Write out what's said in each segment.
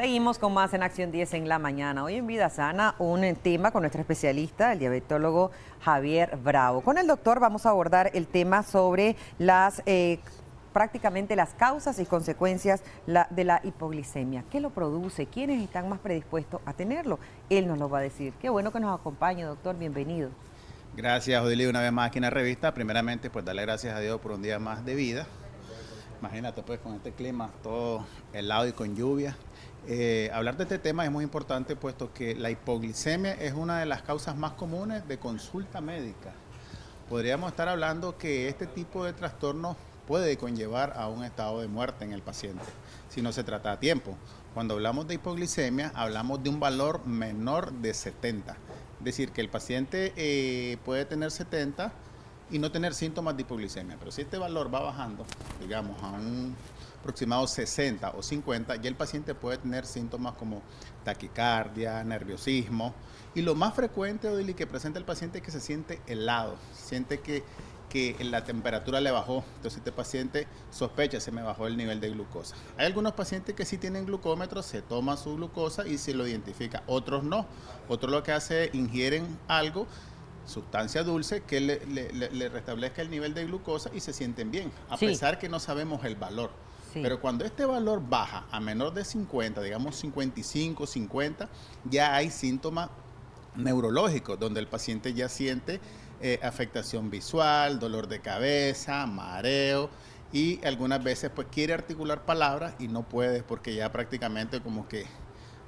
Seguimos con más en Acción 10 en la mañana. Hoy en Vida Sana, un tema con nuestro especialista, el diabetólogo Javier Bravo. Con el doctor vamos a abordar el tema sobre prácticamente las causas y consecuencias de la hipoglicemia. ¿Qué lo produce? ¿Quiénes están más predispuestos a tenerlo? Él nos lo va a decir. Qué bueno que nos acompañe, doctor. Bienvenido. Gracias, Odile, una vez más aquí en la revista. Primeramente, pues darle gracias a Dios por un día más de vida. Imagínate, pues, con este clima todo helado y con lluvia. Hablar de este tema es muy importante, puesto que la hipoglicemia es una de las causas más comunes de consulta médica. Podríamos estar hablando que este tipo de trastornos puede conllevar a un estado de muerte en el paciente, si no se trata a tiempo. Cuando hablamos de hipoglicemia, hablamos de un valor menor de 70. Es decir, que el paciente puede tener 70 y no tener síntomas de hipoglicemia. Pero si este valor va bajando, digamos, a un aproximado 60 o 50, ya el paciente puede tener síntomas como taquicardia, nerviosismo. Y lo más frecuente, Odili, que presenta el paciente es que se siente helado, siente que la temperatura le bajó. Entonces este paciente sospecha, se me bajó el nivel de glucosa. Hay algunos pacientes que sí tienen glucómetro, se toma su glucosa y se lo identifica. Otros no. Otros lo que hace es ingieren algo, sustancia dulce, que le restablezca el nivel de glucosa y se sienten bien, a pesar que no sabemos el valor. Sí. Pero cuando este valor baja a menor de 50, digamos 55, 50, ya hay síntomas neurológicos, donde el paciente ya siente afectación visual, dolor de cabeza, mareo, y algunas veces pues quiere articular palabras y no puede porque ya prácticamente como que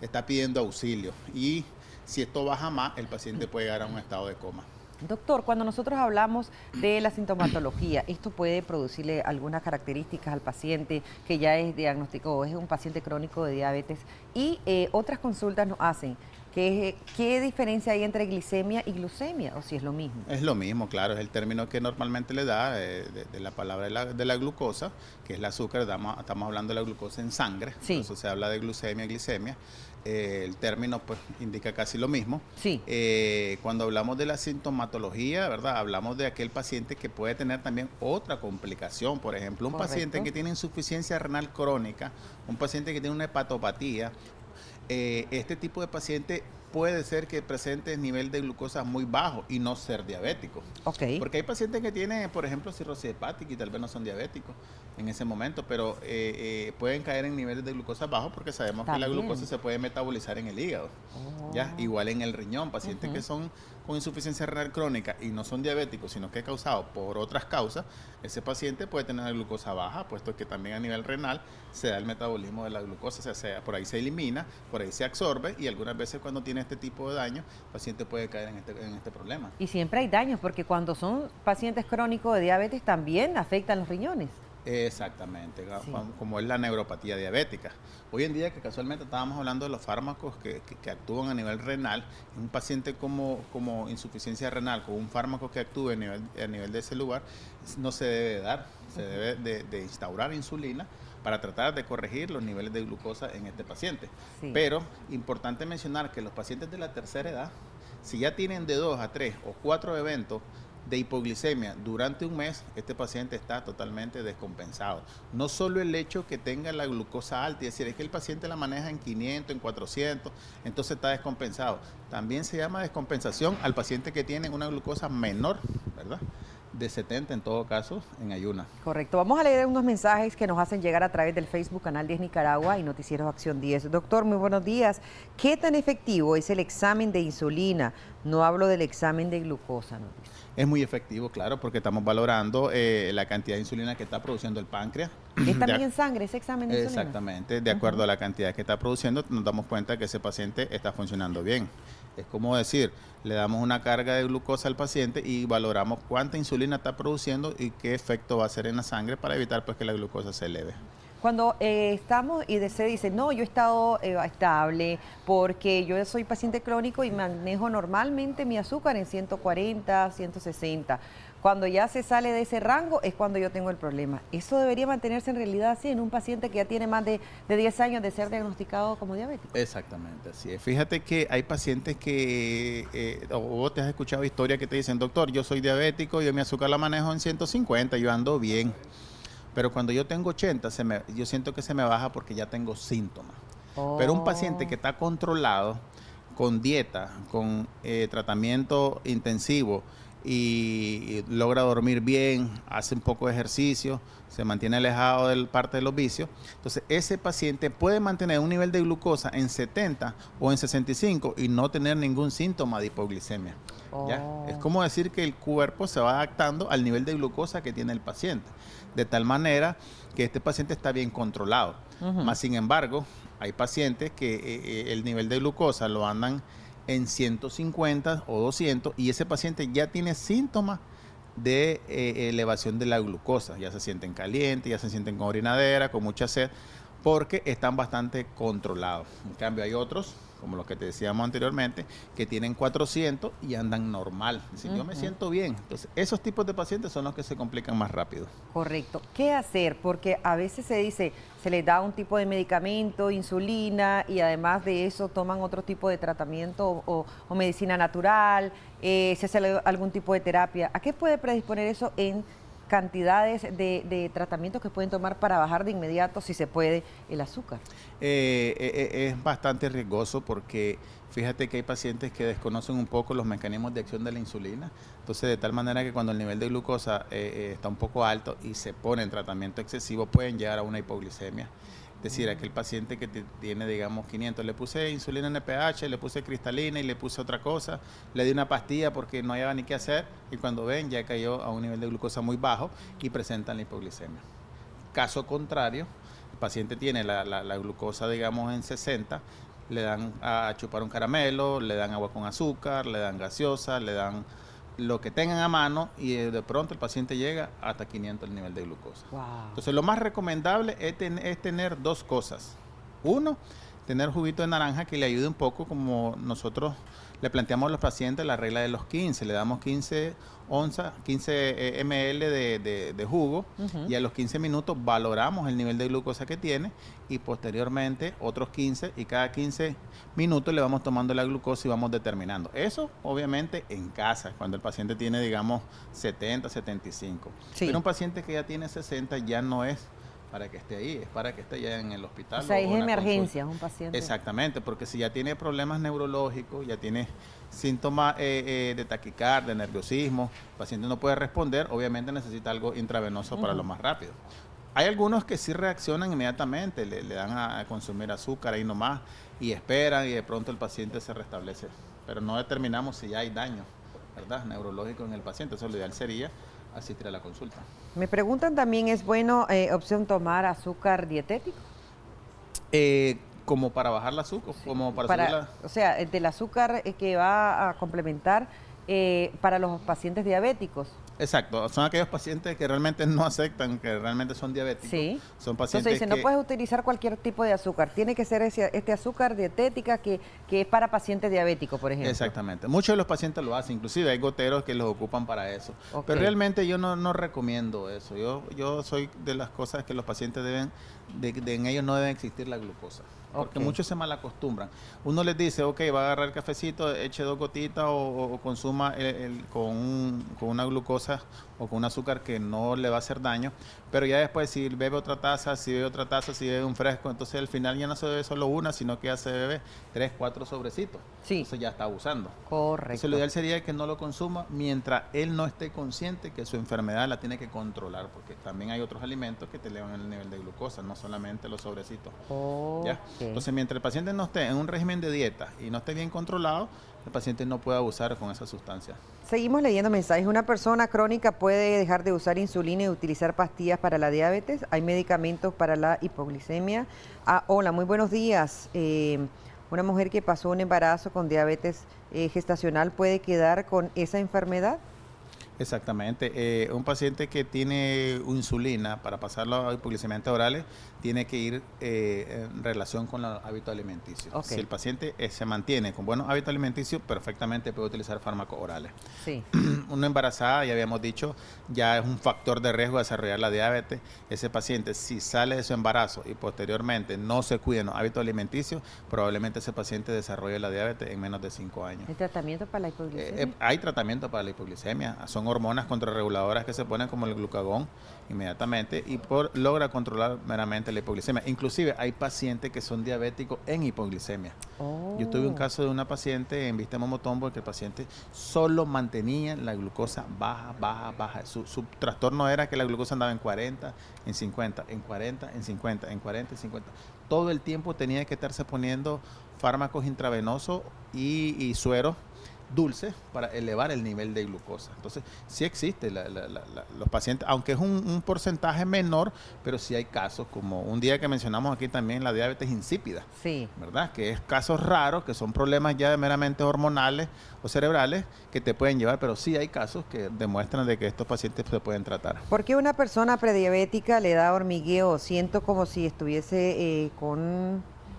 está pidiendo auxilio. Y si esto baja más, el paciente puede llegar a un estado de coma. Doctor, cuando nosotros hablamos de la sintomatología, ¿esto puede producirle algunas características al paciente que ya es diagnosticado, es un paciente crónico de diabetes? Y otras consultas nos hacen, ¿qué diferencia hay entre glicemia y glucemia? ¿O si es lo mismo? Es lo mismo, claro, es el término que normalmente le da de la palabra de la glucosa, que es el azúcar. Estamos hablando de la glucosa en sangre, sí. Por eso se habla de glucemia y glicemia. El término pues indica casi lo mismo. Sí. Cuando hablamos de la sintomatología, ¿verdad? Hablamos de aquel paciente que puede tener también otra complicación. Por ejemplo, un paciente que tiene insuficiencia renal crónica, un paciente que tiene una hepatopatía. Este tipo de paciente puede ser que presente nivel de glucosa muy bajo y no ser diabético. Okay. Porque hay pacientes que tienen, por ejemplo, cirrosis hepática y tal vez no son diabéticos en ese momento, pero pueden caer en niveles de glucosa bajos porque sabemos que la glucosa se puede metabolizar en el hígado. ¿Ya? Igual en el riñón, pacientes que son con insuficiencia renal crónica y no son diabéticos, sino que es causado por otras causas, ese paciente puede tener la glucosa baja, puesto que también a nivel renal se da el metabolismo de la glucosa, o sea, por ahí se elimina, por ahí se absorbe, y algunas veces cuando tiene este tipo de daño, el paciente puede caer en este problema. Y siempre hay daños, porque cuando son pacientes crónicos de diabetes también afectan los riñones. Exactamente, sí. Como es la neuropatía diabética. Hoy en día, que casualmente estábamos hablando de los fármacos que actúan a nivel renal, un paciente como insuficiencia renal, con un fármaco que actúe a nivel de ese lugar, no se debe dar, se debe de instaurar insulina para tratar de corregir los niveles de glucosa en este paciente. Sí. Pero importante mencionar que los pacientes de la tercera edad, si ya tienen de 2 a 3 o 4 eventos de hipoglicemia durante un mes, este paciente está totalmente descompensado. No solo el hecho que tenga la glucosa alta, es decir, es que el paciente la maneja en 500, en 400, entonces está descompensado. También se llama descompensación al paciente que tiene una glucosa menor, ¿verdad?, de 70 en todo caso, en ayuna. Correcto. Vamos a leer unos mensajes que nos hacen llegar a través del Facebook Canal 10 Nicaragua y Noticieros Acción 10. Doctor, muy buenos días. ¿Qué tan efectivo es el examen de insulina? No hablo del examen de glucosa, ¿no? Es muy efectivo, claro, porque estamos valorando la cantidad de insulina que está produciendo el páncreas. ¿Es también en sangre ese examen de insulina? Exactamente. De acuerdo a la cantidad que está produciendo, nos damos cuenta que ese paciente está funcionando bien. Es como decir, le damos una carga de glucosa al paciente y valoramos cuánta insulina está produciendo y qué efecto va a hacer en la sangre para evitar pues que la glucosa se eleve. Cuando estamos y se dice, no, yo he estado estable porque yo soy paciente crónico y manejo normalmente mi azúcar en 140, 160. Cuando ya se sale de ese rango es cuando yo tengo el problema. ¿Eso debería mantenerse en realidad así en un paciente que ya tiene más de 10 años de ser diagnosticado como diabético? Exactamente, así es. Fíjate que hay pacientes que, o vos te has escuchado historias que te dicen, doctor, yo soy diabético, yo mi azúcar la manejo en 150, yo ando bien. Pero cuando yo tengo 80, yo siento que se me baja porque ya tengo síntomas. Pero un paciente que está controlado, con dieta, con tratamiento intensivo y logra dormir bien, hace un poco de ejercicio, se mantiene alejado de parte de los vicios, entonces ese paciente puede mantener un nivel de glucosa en 70 o en 65 y no tener ningún síntoma de hipoglicemia. ¿Ya? Es como decir que el cuerpo se va adaptando al nivel de glucosa que tiene el paciente, de tal manera que este paciente está bien controlado. Más sin embargo, hay pacientes que el nivel de glucosa lo andan en 150 o 200 y ese paciente ya tiene síntomas de elevación de la glucosa. Ya se sienten calientes, ya se sienten con orinadera, con mucha sed, porque están bastante controlados. En cambio, hay otros, como los que te decíamos anteriormente, que tienen 400 y andan normal. Es decir, yo me siento bien. Entonces, esos tipos de pacientes son los que se complican más rápido. Correcto. ¿Qué hacer? Porque a veces se dice, se les da un tipo de medicamento, insulina, y además de eso toman otro tipo de tratamiento o medicina natural, se hace algún tipo de terapia. ¿A qué puede predisponer eso en cantidades de tratamientos que pueden tomar para bajar de inmediato, si se puede, el azúcar? Es bastante riesgoso porque fíjate que hay pacientes que desconocen un poco los mecanismos de acción de la insulina, entonces de tal manera que cuando el nivel de glucosa está un poco alto y se pone en tratamiento excesivo pueden llegar a una hipoglicemia. Es decir, aquel paciente que tiene, digamos, 500, le puse insulina NPH, le puse cristalina y le puse otra cosa, le di una pastilla porque no había ni qué hacer y cuando ven ya cayó a un nivel de glucosa muy bajo y presentan la hipoglicemia. Caso contrario, el paciente tiene la glucosa, digamos, en 60, le dan a chupar un caramelo, le dan agua con azúcar, le dan gaseosa, le dan lo que tengan a mano y de pronto el paciente llega hasta 500 el nivel de glucosa. Wow. Entonces lo más recomendable es tener dos cosas. Uno, tener juguito de naranja que le ayude un poco, como nosotros le planteamos a los pacientes la regla de los 15, le damos 15 ml de jugo y a los 15 minutos valoramos el nivel de glucosa que tiene y posteriormente otros 15 y cada 15 minutos le vamos tomando la glucosa y vamos determinando. Eso obviamente en casa, cuando el paciente tiene digamos 70, 75. Sí. Pero un paciente que ya tiene 60 ya no es para que esté ahí, es para que esté ya en el hospital. O sea, es emergencia, un paciente. Exactamente, porque si ya tiene problemas neurológicos, ya tiene síntomas de taquicardia, de nerviosismo, el paciente no puede responder, obviamente necesita algo intravenoso para lo más rápido. Hay algunos que sí reaccionan inmediatamente, le dan a consumir azúcar ahí nomás y esperan y de pronto el paciente se restablece, pero no determinamos si ya hay daño, ¿verdad?, neurológico en el paciente. Eso lo ideal sería asistir a la consulta. Me preguntan también, ¿es bueno opción tomar azúcar dietético? Como para bajar el azúcar, sí, como para subir la... O sea, del azúcar que va a complementar para los pacientes diabéticos. Exacto, son aquellos pacientes que realmente no aceptan, que realmente son diabéticos. Sí. Son pacientes Entonces dicen, no puedes utilizar cualquier tipo de azúcar, tiene que ser este azúcar dietética que es para pacientes diabéticos, por ejemplo. Exactamente, muchos de los pacientes lo hacen, inclusive hay goteros que los ocupan para eso. Okay. Pero realmente yo no recomiendo eso, yo soy de las cosas que los pacientes deben, en ellos no debe existir la glucosa. Porque muchos se malacostumbran. Uno les dice, ok, va a agarrar el cafecito, eche 2 gotitas o consuma con una glucosa o con un azúcar que no le va a hacer daño, pero ya después si bebe otra taza, si bebe un fresco, entonces al final ya no se bebe solo una, sino que ya se bebe 3, 4 sobrecitos. Sí. Entonces ya está abusando. Correcto. Entonces lo ideal sería que no lo consuma mientras él no esté consciente que su enfermedad la tiene que controlar, porque también hay otros alimentos que te elevan el nivel de glucosa, no solamente los sobrecitos. ¿Ya? Entonces mientras el paciente no esté en un régimen de dieta y no esté bien controlado, el paciente no puede abusar con esa sustancia. Seguimos leyendo mensajes. ¿Una persona crónica puede dejar de usar insulina y utilizar pastillas para la diabetes? ¿Hay medicamentos para la hipoglicemia? Hola, muy buenos días. ¿Una mujer que pasó un embarazo con diabetes gestacional puede quedar con esa enfermedad? Exactamente. Un paciente que tiene insulina para pasarlo a hipoglicemiantes orales tiene que ir en relación con los hábitos alimenticios. Si el paciente se mantiene con buenos hábitos alimenticios, perfectamente puede utilizar fármacos orales. Sí. Una embarazada, ya habíamos dicho, ya es un factor de riesgo de desarrollar la diabetes. Ese paciente, si sale de su embarazo y posteriormente no se cuida en los hábitos alimenticios, probablemente ese paciente desarrolle la diabetes en menos de 5 años. ¿Hay tratamiento para la hipoglicemia? Hay tratamiento para la hipoglicemia. Son son hormonas contrarreguladoras que se ponen como el glucagón inmediatamente y logra controlar meramente la hipoglicemia. Inclusive hay pacientes que son diabéticos en hipoglicemia. Yo tuve un caso de una paciente en Vista Momotombo que el paciente solo mantenía la glucosa baja. Su trastorno era que la glucosa andaba en 40, en 50, en 40, en 50, en 40, en 50. Todo el tiempo tenía que estarse poniendo fármacos intravenosos y sueros dulces para elevar el nivel de glucosa. Entonces, sí existe los pacientes, aunque es un porcentaje menor, pero sí hay casos, como un día que mencionamos aquí también la diabetes insípida, sí, ¿verdad? Que es casos raros, que son problemas ya meramente hormonales o cerebrales que te pueden llevar, pero sí hay casos que demuestran de que estos pacientes se pueden tratar. ¿Por qué una persona prediabética le da hormigueo? Siento como si estuviese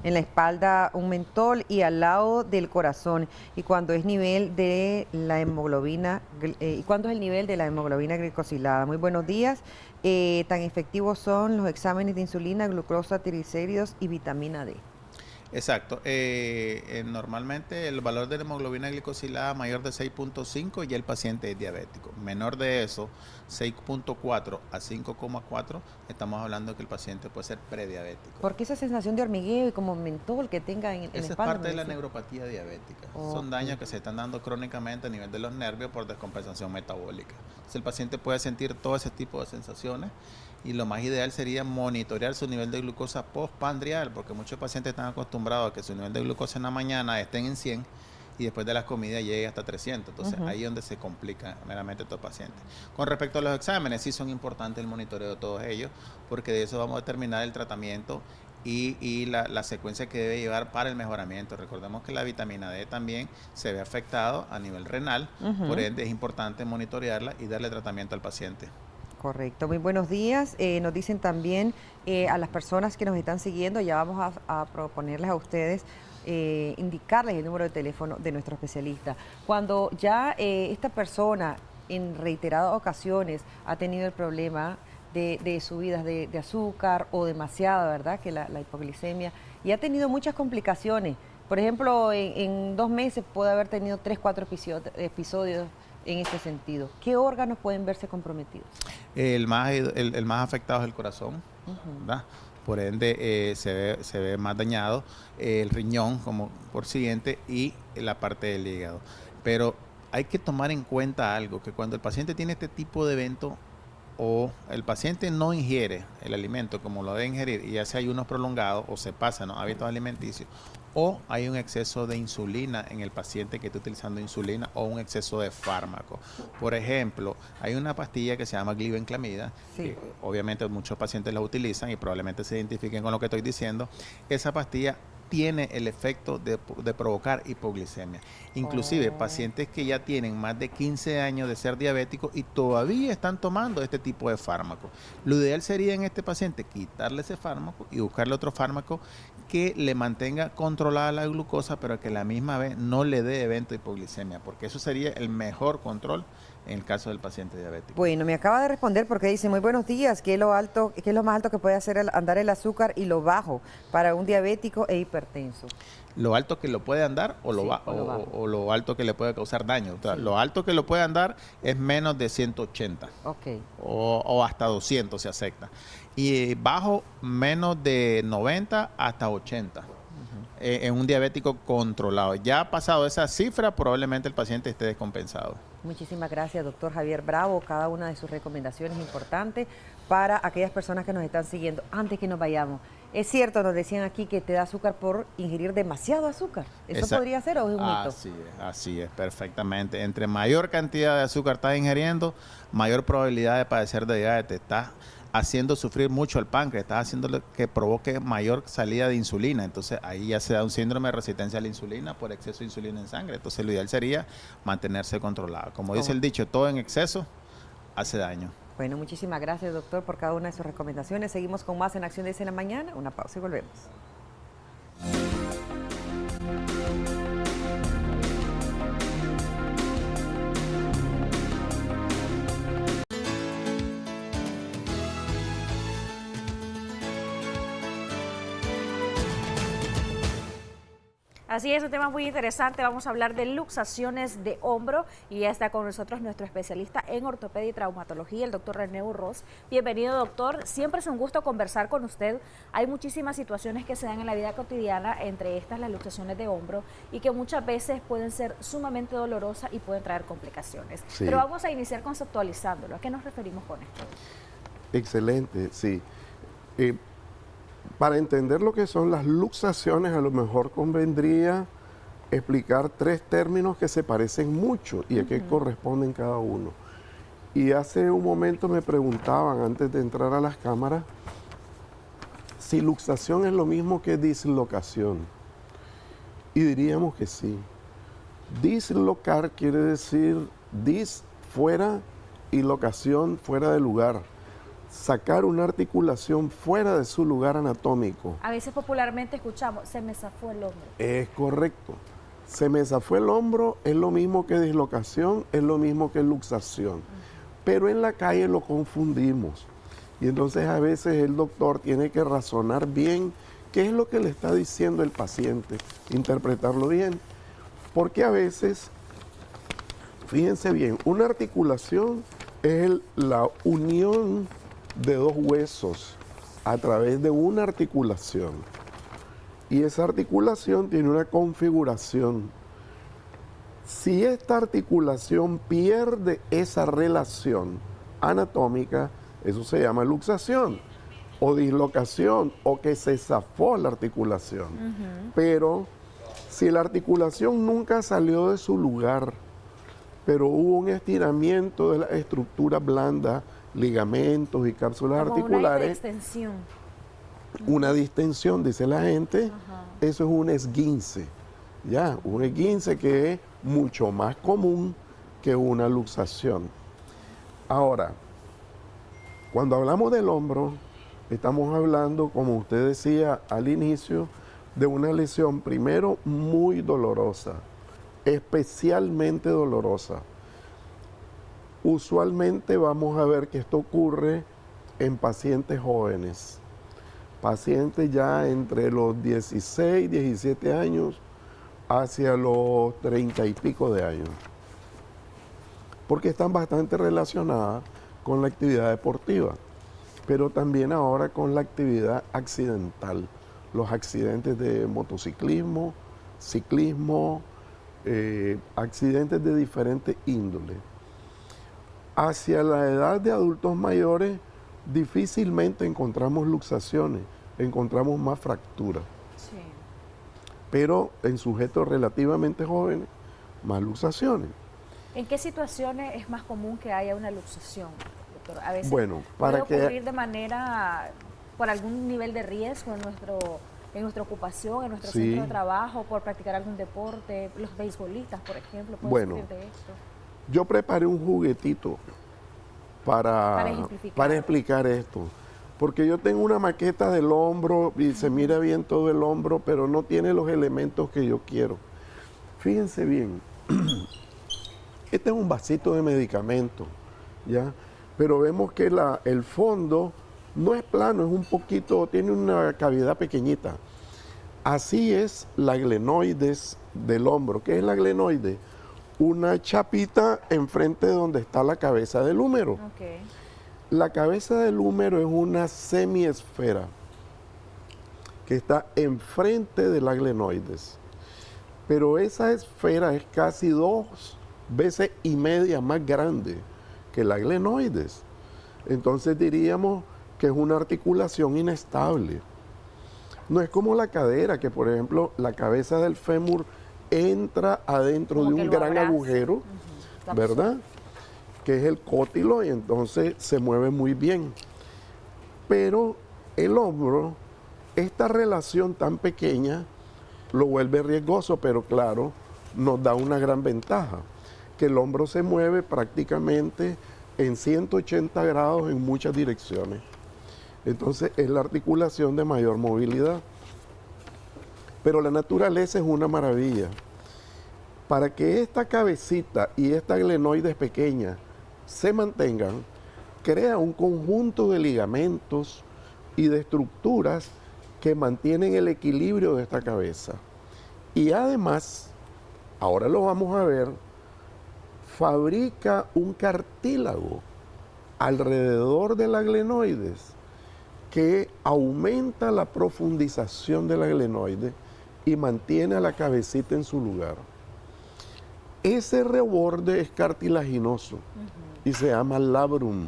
en la espalda un mentol y al lado del corazón. ¿Y cuándo es nivel de la hemoglobina? ¿Y cuándo es el nivel de la hemoglobina glicosilada? Muy buenos días. Tan efectivos son los exámenes de insulina, glucosa, triglicéridos y vitamina D. Exacto. Normalmente el valor de la hemoglobina glicosilada mayor de 6.5 y el paciente es diabético. Menor de eso, 6.4 a 5.4, estamos hablando que el paciente puede ser prediabético. ¿Por qué esa sensación de hormigueo y como mentol que tenga en la espalda? Esa es parte de la neuropatía diabética. Son daños que se están dando crónicamente a nivel de los nervios por descompensación metabólica. Entonces el paciente puede sentir todo ese tipo de sensaciones y lo más ideal sería monitorear su nivel de glucosa postprandial, porque muchos pacientes están acostumbrados a que su nivel de glucosa en la mañana estén en 100 y después de las comidas llegue hasta 300. Entonces ahí es donde se complica meramente estos pacientes. Con respecto a los exámenes, sí son importantes el monitoreo de todos ellos, porque de eso vamos a determinar el tratamiento y la secuencia que debe llevar para el mejoramiento. Recordemos que la vitamina D también se ve afectado a nivel renal, por ende es importante monitorearla y darle tratamiento al paciente. Correcto, muy buenos días. Nos dicen también a las personas que nos están siguiendo, ya vamos a proponerles a ustedes, indicarles el número de teléfono de nuestro especialista. Cuando ya esta persona en reiteradas ocasiones ha tenido el problema de subidas de azúcar o demasiada, ¿verdad? Que la hipoglicemia, y ha tenido muchas complicaciones. Por ejemplo, en 2 meses puede haber tenido 3, 4 episodios en ese sentido. ¿Qué órganos pueden verse comprometidos? El más afectado es el corazón, ¿verdad? Por ende se ve más dañado el riñón como por siguiente y la parte del hígado. Pero hay que tomar en cuenta algo, que cuando el paciente tiene este tipo de evento o el paciente no ingiere el alimento como lo debe ingerir y hace ayunos prolongados o se pasa, ¿no?, hábitos alimenticios, o hay un exceso de insulina en el paciente que está utilizando insulina o un exceso de fármaco. Por ejemplo, hay una pastilla que se llama glibenclamida, que obviamente muchos pacientes la utilizan y probablemente se identifiquen con lo que estoy diciendo. Esa pastilla tiene el efecto de provocar hipoglicemia. Inclusive pacientes que ya tienen más de 15 años de ser diabéticos y todavía están tomando este tipo de fármaco. Lo ideal sería en este paciente quitarle ese fármaco y buscarle otro fármaco que le mantenga controlada la glucosa, pero que a la misma vez no le dé evento de hipoglicemia, porque eso sería el mejor control en el caso del paciente diabético. Bueno, me acaba de responder porque dice, muy buenos días, ¿qué es lo más alto que puede hacer andar el azúcar y lo bajo para un diabético e hipertenso? Lo alto que lo puede andar o lo alto que le puede causar daño. O sea, lo alto que lo puede andar es menos de 180. O hasta 200 se acepta. Y bajo menos de 90 hasta 80. En un diabético controlado. Ya pasado esa cifra, probablemente el paciente esté descompensado. Muchísimas gracias, doctor Javier Bravo. Cada una de sus recomendaciones es importante para aquellas personas que nos están siguiendo. Antes que nos vayamos, es cierto, nos decían aquí que te da azúcar por ingerir demasiado azúcar. ¿Eso podría ser o es un mito? Así es, perfectamente. Entre mayor cantidad de azúcar estás ingiriendo, mayor probabilidad de padecer de diabetes. Estás haciendo sufrir mucho al páncreas, estás haciendo que provoque mayor salida de insulina. Entonces ahí ya se da un síndrome de resistencia a la insulina por exceso de insulina en sangre. Entonces lo ideal sería mantenerse controlado. Como dice el dicho, todo en exceso hace daño. Bueno, muchísimas gracias, doctor, por cada una de sus recomendaciones. Seguimos con más en Acción de la Mañana. Una pausa y volvemos. Así es, un tema muy interesante. Vamos a hablar de luxaciones de hombro y ya está con nosotros nuestro especialista en ortopedia y traumatología, el doctor René Urroz. Bienvenido, doctor. Siempre es un gusto conversar con usted. Hay muchísimas situaciones que se dan en la vida cotidiana, entre estas las luxaciones de hombro, y que muchas veces pueden ser sumamente dolorosas y pueden traer complicaciones. Sí. Pero vamos a iniciar conceptualizándolo. ¿A qué nos referimos con esto? Excelente, sí. Para entender lo que son las luxaciones, a lo mejor convendría explicar tres términos que se parecen mucho y a qué corresponden cada uno. Y hace un momento me preguntaban, antes de entrar a las cámaras, si luxación es lo mismo que dislocación. Y diríamos que sí. Dislocar quiere decir dis fuera y locación fuera de lugar. Sacar una articulación fuera de su lugar anatómico. A veces popularmente escuchamos, se me zafó el hombro. Es correcto. Se me zafó el hombro es lo mismo que dislocación, es lo mismo que luxación. Pero en la calle lo confundimos. Y entonces a veces el doctor tiene que razonar bien qué es lo que le está diciendo el paciente, interpretarlo bien. Porque a veces, fíjense bien, una articulación es la unión de dos huesos a través de una articulación. Y esa articulación tiene una configuración. Si esta articulación pierde esa relación anatómica, eso se llama luxación o dislocación o que se zafó la articulación. Pero si la articulación nunca salió de su lugar, pero hubo un estiramiento de la estructura blanda, ligamentos y cápsulas articulares. Una distensión. Una distensión, dice la gente, eso es un esguince. Ya, un esguince que es mucho más común que una luxación. Ahora, cuando hablamos del hombro, estamos hablando, como usted decía al inicio, de una lesión primero muy dolorosa, especialmente dolorosa. Usualmente vamos a ver que esto ocurre en pacientes jóvenes, pacientes ya entre los 16, 17 años hacia los 30 y pico de años, porque están bastante relacionadas con la actividad deportiva, pero también ahora con la actividad accidental, los accidentes de motociclismo, ciclismo, accidentes de diferentes índoles. Hacia la edad de adultos mayores difícilmente encontramos luxaciones, encontramos más fracturas. Sí. Pero en sujetos relativamente jóvenes, más luxaciones. ¿En qué situaciones es más común que haya una luxación, doctor? A veces puede ocurrir de manera, por algún nivel de riesgo en nuestra ocupación, en nuestro centro de trabajo, por practicar algún deporte, los beisbolistas, por ejemplo, pueden sufrir de esto. Yo preparé un juguetito para explicar esto, porque yo tengo una maqueta del hombro y se mira bien todo el hombro, pero no tiene los elementos que yo quiero. Fíjense bien, este es un vasito de medicamento, ¿ya? Pero vemos que el fondo no es plano, es un poquito, tiene una cavidad pequeñita. Así es la glenoides del hombro. ¿Qué es la glenoide? Una chapita enfrente de donde está la cabeza del húmero. La cabeza del húmero es una semiesfera que está enfrente de la glenoides. Pero esa esfera es casi 2 veces y media más grande que la glenoides. Entonces diríamos que es una articulación inestable. No es como la cadera, que por ejemplo la cabeza del fémur entra adentro de un gran agujero, ¿verdad? Que es el cótilo y entonces se mueve muy bien. Pero el hombro, esta relación tan pequeña lo vuelve riesgoso, pero claro, nos da una gran ventaja, que el hombro se mueve prácticamente en 180 grados en muchas direcciones. Entonces es la articulación de mayor movilidad. Pero la naturaleza es una maravilla. Para que esta cabecita y esta glenoides pequeña se mantengan, crea un conjunto de ligamentos y de estructuras que mantienen el equilibrio de esta cabeza. Y además, ahora lo vamos a ver, fabrica un cartílago alrededor de la glenoides que aumenta la profundización de la glenoide y mantiene a la cabecita en su lugar. Ese reborde es cartilaginoso y se llama labrum.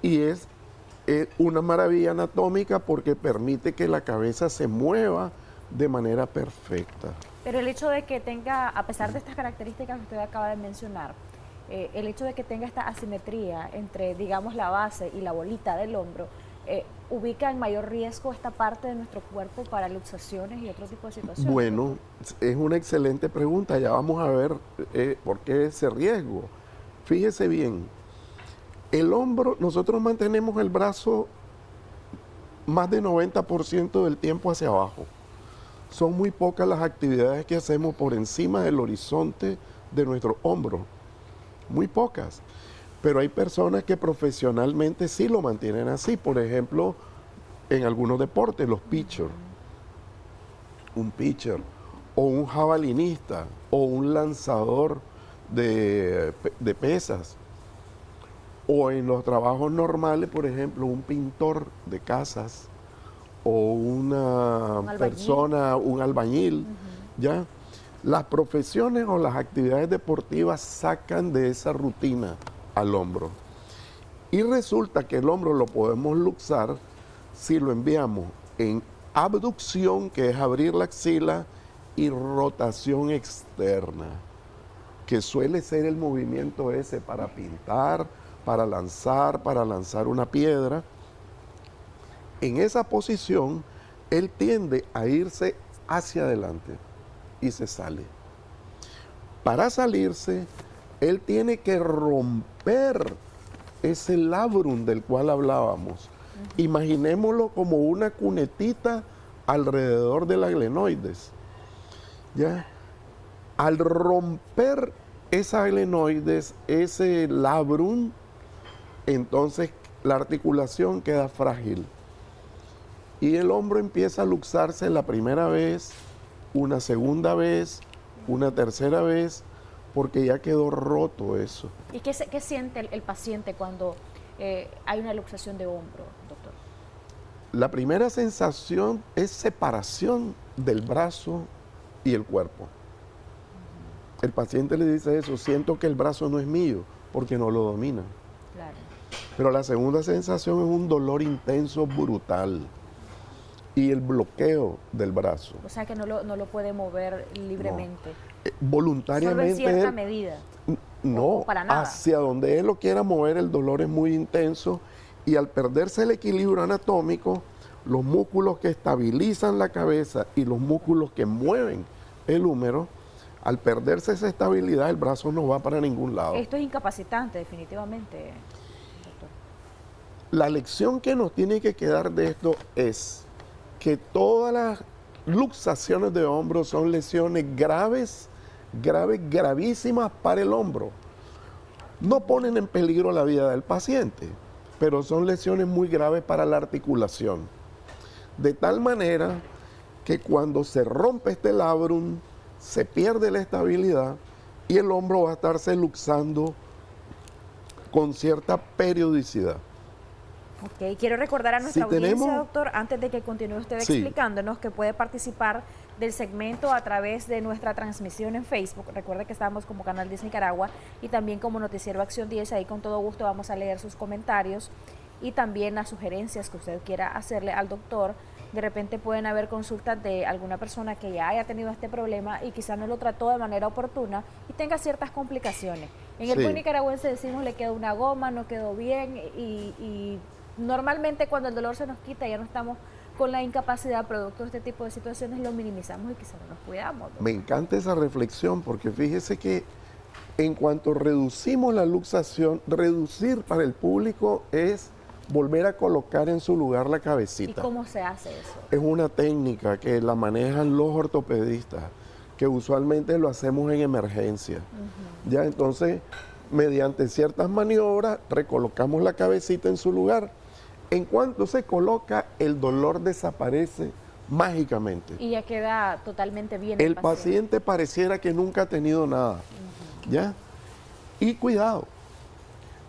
Y es una maravilla anatómica porque permite que la cabeza se mueva de manera perfecta. Pero el hecho de que tenga, a pesar de estas características que usted acaba de mencionar, el hecho de que tenga esta asimetría entre, digamos, la base y la bolita del hombro, ubica en mayor riesgo esta parte de nuestro cuerpo para luxaciones y otro tipo de situaciones. Bueno, es una excelente pregunta. Ya vamos a ver por qué ese riesgo. Fíjese bien, el hombro, nosotros mantenemos el brazo más del 90% del tiempo hacia abajo. Son muy pocas las actividades que hacemos por encima del horizonte de nuestro hombro. Muy pocas. Pero hay personas que profesionalmente sí lo mantienen así. Por ejemplo, en algunos deportes, los pitchers. Un pitcher, o un jabalinista, o un lanzador de pesas. O en los trabajos normales, por ejemplo, un pintor de casas, o una persona, un albañil, ¿ya? Las profesiones o las actividades deportivas sacan de esa rutina al hombro. Y resulta que el hombro lo podemos luxar si lo enviamos en abducción, que es abrir la axila, y rotación externa, que suele ser el movimiento ese para pintar, para lanzar una piedra. En esa posición, él tiende a irse hacia adelante y se sale. Para salirse, él tiene que romper ese labrum del cual hablábamos. Imaginémoslo como una cunetita alrededor de la glenoides. ¿Ya? Al romper esa glenoides, ese labrum, entonces la articulación queda frágil. Y el hombro empieza a luxarse la primera vez, una segunda vez, una tercera vez, porque ya quedó roto eso. ¿Y qué siente el paciente cuando hay una luxación de hombro, doctor? La primera sensación es separación del brazo y el cuerpo. El paciente le dice eso, siento que el brazo no es mío, porque no lo domina. Claro. Pero la segunda sensación es un dolor intenso, brutal. Y el bloqueo del brazo. O sea que no lo puede mover libremente. No. Voluntariamente. Solo en cierta medida. No, para nada. Hacia donde él lo quiera mover, el dolor es muy intenso. Y al perderse el equilibrio anatómico, los músculos que estabilizan la cabeza y los músculos que mueven el húmero, al perderse esa estabilidad, el brazo no va para ningún lado. Esto es incapacitante, definitivamente, doctor. La lección que nos tiene que quedar de esto es que todas las luxaciones de hombro son lesiones gravísimas para el hombro. No ponen en peligro la vida del paciente, pero son lesiones muy graves para la articulación. De tal manera que cuando se rompe este labrum, se pierde la estabilidad y el hombro va a estarse luxando con cierta periodicidad. Ok, quiero recordar a nuestra audiencia, doctor, antes de que continúe usted explicándonos, que puede participar del segmento a través de nuestra transmisión en Facebook. Recuerde que estamos como Canal 10 Nicaragua y también como Noticiero Acción 10. Ahí con todo gusto vamos a leer sus comentarios y también las sugerencias que usted quiera hacerle al doctor. De repente pueden haber consultas de alguna persona que ya haya tenido este problema y quizá no lo trató de manera oportuna y tenga ciertas complicaciones. En el país nicaragüense decimos le quedó una goma, no quedó bien y normalmente cuando el dolor se nos quita ya no estamos con la incapacidad producto de este tipo de situaciones, lo minimizamos y quizá no nos cuidamos, ¿no? Me encanta esa reflexión porque fíjese que en cuanto reducimos la luxación, reducir para el público es volver a colocar en su lugar la cabecita. ¿Y cómo se hace eso? Es una técnica que la manejan los ortopedistas, que usualmente lo hacemos en emergencia. Ya entonces, mediante ciertas maniobras, recolocamos la cabecita en su lugar. En cuanto se coloca, el dolor desaparece mágicamente. Y ya queda totalmente bien. El paciente pareciera que nunca ha tenido nada, ¿ya? Y cuidado,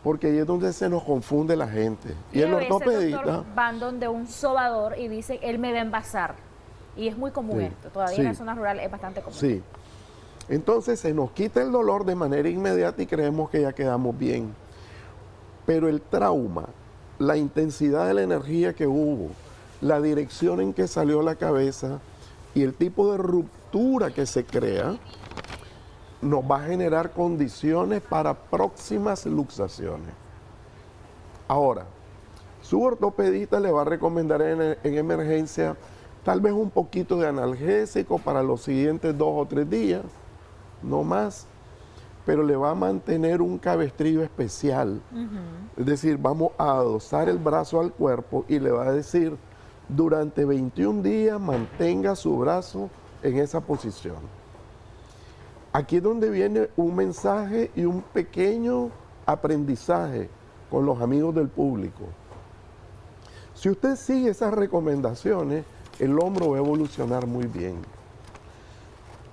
porque ahí es donde se nos confunde la gente. Y el ortopedista... Doctor, van donde un sobador y dicen, él me va a envasar. Y es muy común esto, todavía en la zona rural es bastante común. Sí. Entonces se nos quita el dolor de manera inmediata y creemos que ya quedamos bien. Pero el trauma, la intensidad de la energía que hubo, la dirección en que salió la cabeza y el tipo de ruptura que se crea, nos va a generar condiciones para próximas luxaciones. Ahora, su ortopedista le va a recomendar en emergencia tal vez un poquito de analgésico para los siguientes 2 o 3 días, no más, pero le va a mantener un cabestrillo especial. Es decir, vamos a adosar el brazo al cuerpo y le va a decir, durante 21 días mantenga su brazo en esa posición. Aquí es donde viene un mensaje y un pequeño aprendizaje con los amigos del público. Si usted sigue esas recomendaciones, el hombro va a evolucionar muy bien.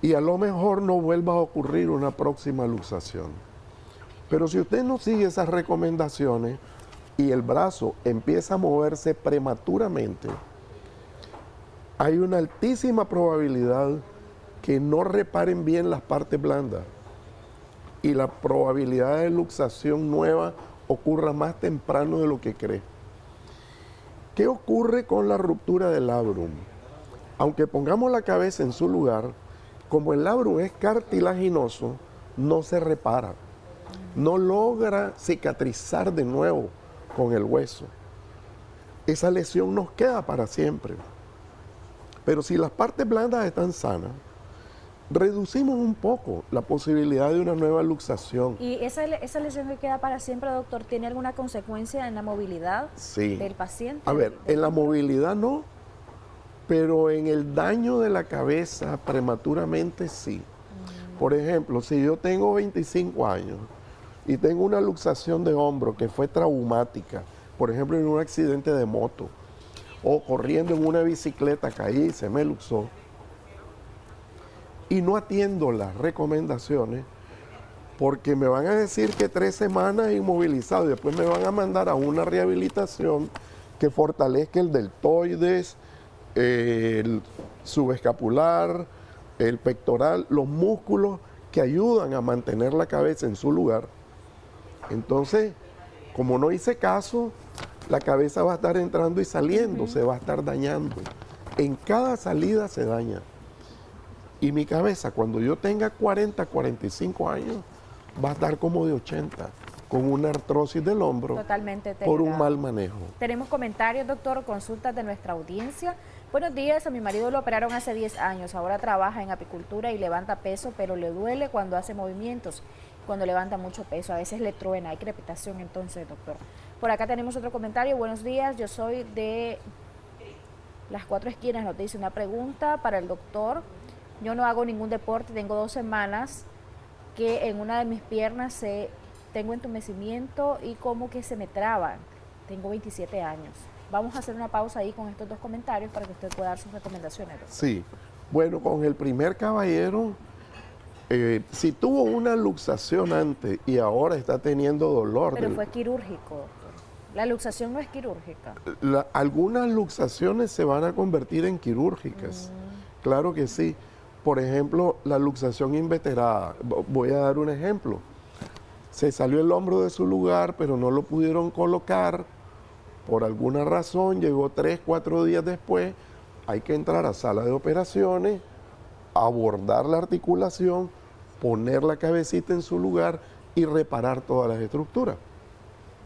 Y a lo mejor no vuelva a ocurrir una próxima luxación. Pero si usted no sigue esas recomendaciones y el brazo empieza a moverse prematuramente, hay una altísima probabilidad que no reparen bien las partes blandas y la probabilidad de luxación nueva ocurra más temprano de lo que cree. ¿Qué ocurre con la ruptura del labrum? Aunque pongamos la cabeza en su lugar, como el labrum es cartilaginoso, no se repara, no logra cicatrizar de nuevo con el hueso. Esa lesión nos queda para siempre. Pero si las partes blandas están sanas, reducimos un poco la posibilidad de una nueva luxación. ¿Y esa lesión que queda para siempre, doctor, tiene alguna consecuencia en la movilidad del paciente? A ver, en la movilidad no, pero en el daño de la cabeza prematuramente sí. Por ejemplo, si yo tengo 25 años y tengo una luxación de hombro que fue traumática, por ejemplo en un accidente de moto, o corriendo en una bicicleta caí y se me luxó, y no atiendo las recomendaciones, porque me van a decir que 3 semanas inmovilizado y después me van a mandar a una rehabilitación que fortalezca el deltoides, el subescapular, el pectoral, los músculos que ayudan a mantener la cabeza en su lugar. Entonces, como no hice caso, la cabeza va a estar entrando y saliendo, se va a estar dañando. En cada salida se daña. Y mi cabeza, cuando yo tenga 40, 45 años, va a estar como de 80, con una artrosis del hombro. Totalmente por un mal manejo. Tenemos comentarios, doctor, consultas de nuestra audiencia. Buenos días, a mi marido lo operaron hace 10 años, ahora trabaja en apicultura y levanta peso, pero le duele cuando hace movimientos, cuando levanta mucho peso, a veces le truena, hay crepitación entonces, doctor. Por acá tenemos otro comentario, buenos días, yo soy de las 4 esquinas, nos dice una pregunta para el doctor. Yo no hago ningún deporte, tengo 2 semanas que en una de mis piernas tengo entumecimiento y como que se me traban. Tengo 27 años. Vamos a hacer una pausa ahí con estos 2 comentarios para que usted pueda dar sus recomendaciones, doctor. Sí, bueno, con el primer caballero, si tuvo una luxación antes y ahora está teniendo dolor. Pero fue quirúrgico, doctor. La luxación no es quirúrgica. Algunas luxaciones se van a convertir en quirúrgicas. Claro que sí. Por ejemplo, la luxación inveterada. Voy a dar un ejemplo. Se salió el hombro de su lugar, pero no lo pudieron colocar. Por alguna razón, llegó 3, 4 días después. Hay que entrar a sala de operaciones, abordar la articulación, poner la cabecita en su lugar y reparar todas las estructuras.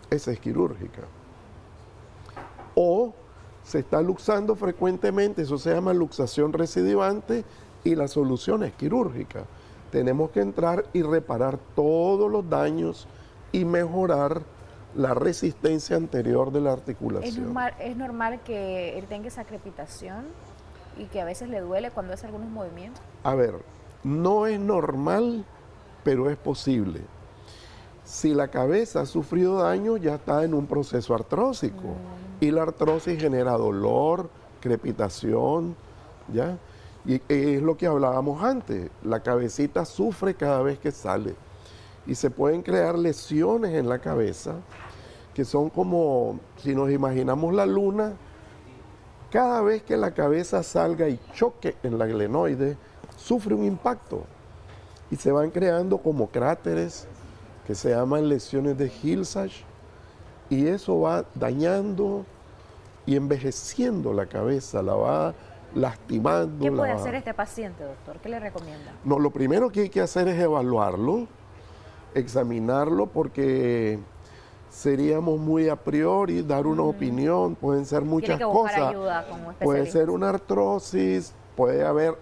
Esa es quirúrgica. O se está luxando frecuentemente, eso se llama luxación recidivante, y la solución es quirúrgica. Tenemos que entrar y reparar todos los daños y mejorar la resistencia anterior de la articulación. ¿Es normal que él tenga esa crepitación y que a veces le duele cuando hace algunos movimientos? A ver, no es normal, pero es posible. Si la cabeza ha sufrido daño, ya está en un proceso artrósico. Y la artrosis genera dolor, crepitación, ¿ya? Y es lo que hablábamos antes, la cabecita sufre cada vez que sale y se pueden crear lesiones en la cabeza que son como, si nos imaginamos la luna, cada vez que la cabeza salga y choque en la glenoide, sufre un impacto y se van creando como cráteres que se llaman lesiones de Hill-Sachs y eso va dañando y envejeciendo la cabeza, la va lastimando. ¿Qué puede hacer este paciente, doctor? ¿Qué le recomienda? No, lo primero que hay que hacer es evaluarlo, examinarlo, porque seríamos muy a priori dar una opinión, pueden ser muchas Tiene que buscar cosas. ayuda con un Puede especialista. ser una artrosis, puede haber,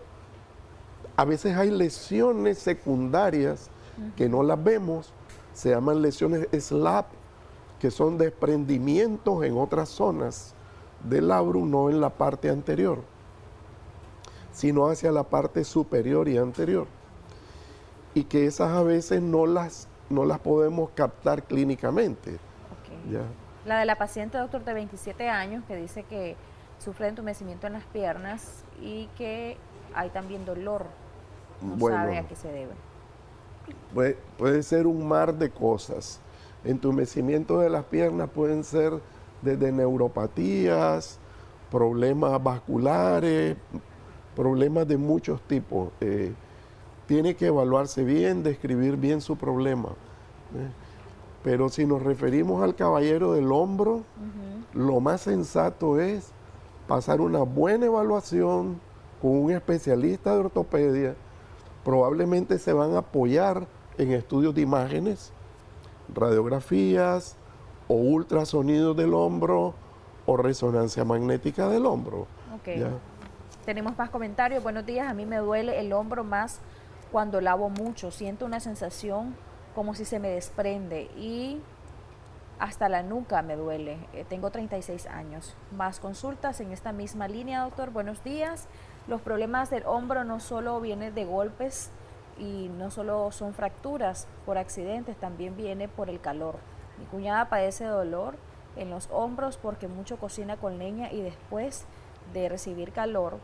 a veces hay lesiones secundarias que no las vemos, se llaman lesiones SLAP, que son desprendimientos en otras zonas del labrum, no en la parte anterior, sino hacia la parte superior y anterior. Y que esas a veces no las podemos captar clínicamente. Ok. ¿Ya? La de la paciente, doctor, de 27 años, que dice que sufre de entumecimiento en las piernas y que hay también dolor. No Bueno, sabe a qué se debe. puede ser un mar de cosas. Entumecimiento de las piernas pueden ser desde neuropatías, problemas vasculares, problemas de muchos tipos. Tiene que evaluarse bien, describir bien su problema. Pero si nos referimos al caballero del hombro, lo más sensato es pasar una buena evaluación con un especialista de ortopedia. Probablemente se van a apoyar en estudios de imágenes, radiografías o ultrasonidos del hombro o resonancia magnética del hombro. Ok. ¿Ya? Tenemos más comentarios. Buenos días, a mí me duele el hombro más cuando lavo mucho. Siento una sensación como si se me desprende y hasta la nuca me duele. Tengo 36 años. Más consultas en esta misma línea, doctor. Buenos días. Los problemas del hombro no solo vienen de golpes y no solo son fracturas por accidentes, también viene por el calor. Mi cuñada padece dolor en los hombros porque mucho cocina con leña y después de recibir calor,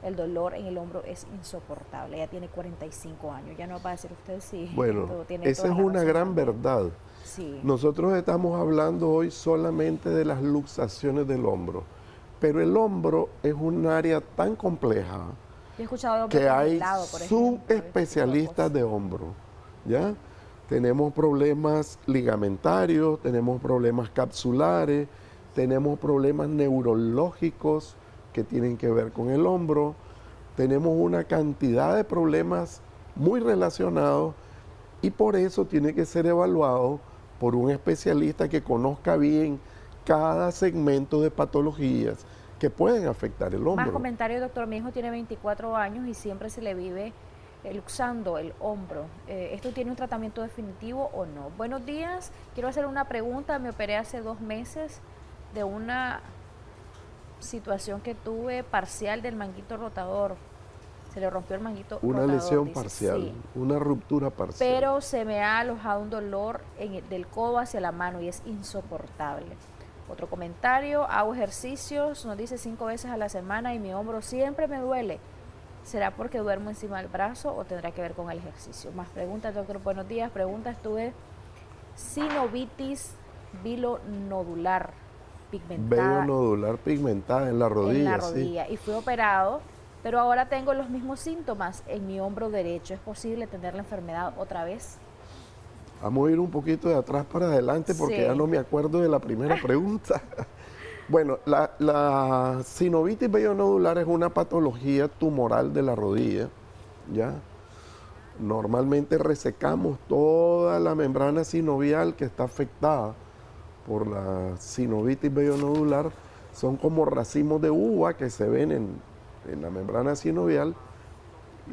el dolor en el hombro es insoportable. Ella tiene 45 años. Ya no va a decir usted si Bueno, tiene esa toda es la una razón gran también. verdad. Sí. Nosotros estamos hablando hoy solamente de las luxaciones del hombro, pero el hombro es un área tan compleja Yo he escuchado de hombro que hay congelado, por ejemplo, subespecialistas de hombro, ¿ya? Tenemos problemas ligamentarios, tenemos problemas capsulares, tenemos problemas neurológicos que tienen que ver con el hombro, tenemos una cantidad de problemas muy relacionados y por eso tiene que ser evaluado por un especialista que conozca bien cada segmento de patologías que pueden afectar el Más hombro. comentarios, doctor. Mi hijo tiene 24 años y siempre se le vive luxando el hombro. ¿Esto tiene un tratamiento definitivo o no? Buenos días. Quiero hacer una pregunta. Me operé hace 2 meses de una situación que tuve parcial del manguito rotador. Se le rompió el manguito Una rotador, lesión dice. parcial, Sí. una ruptura parcial. Pero se me ha alojado un dolor del codo hacia la mano y es insoportable. Otro comentario, hago ejercicios, nos dice 5 veces a la semana y mi hombro siempre me duele. ¿Será porque duermo encima del brazo o tendrá que ver con el ejercicio? Más preguntas, doctor. Buenos días. Preguntas, tuve sinovitis bilonodular pigmentada. Velonodular pigmentada en la rodilla. En la sí. rodilla. Y fui operado, pero ahora tengo los mismos síntomas en mi hombro derecho. ¿Es posible tener la enfermedad otra vez? Vamos a ir un poquito de atrás para adelante porque Sí. ya no me acuerdo de la primera pregunta. Bueno, la sinovitis velonodular es una patología tumoral de la rodilla, ¿ya? Normalmente resecamos toda la membrana sinovial que está afectada por la sinovitis velonodular. Son como racimos de uva que se ven en la membrana sinovial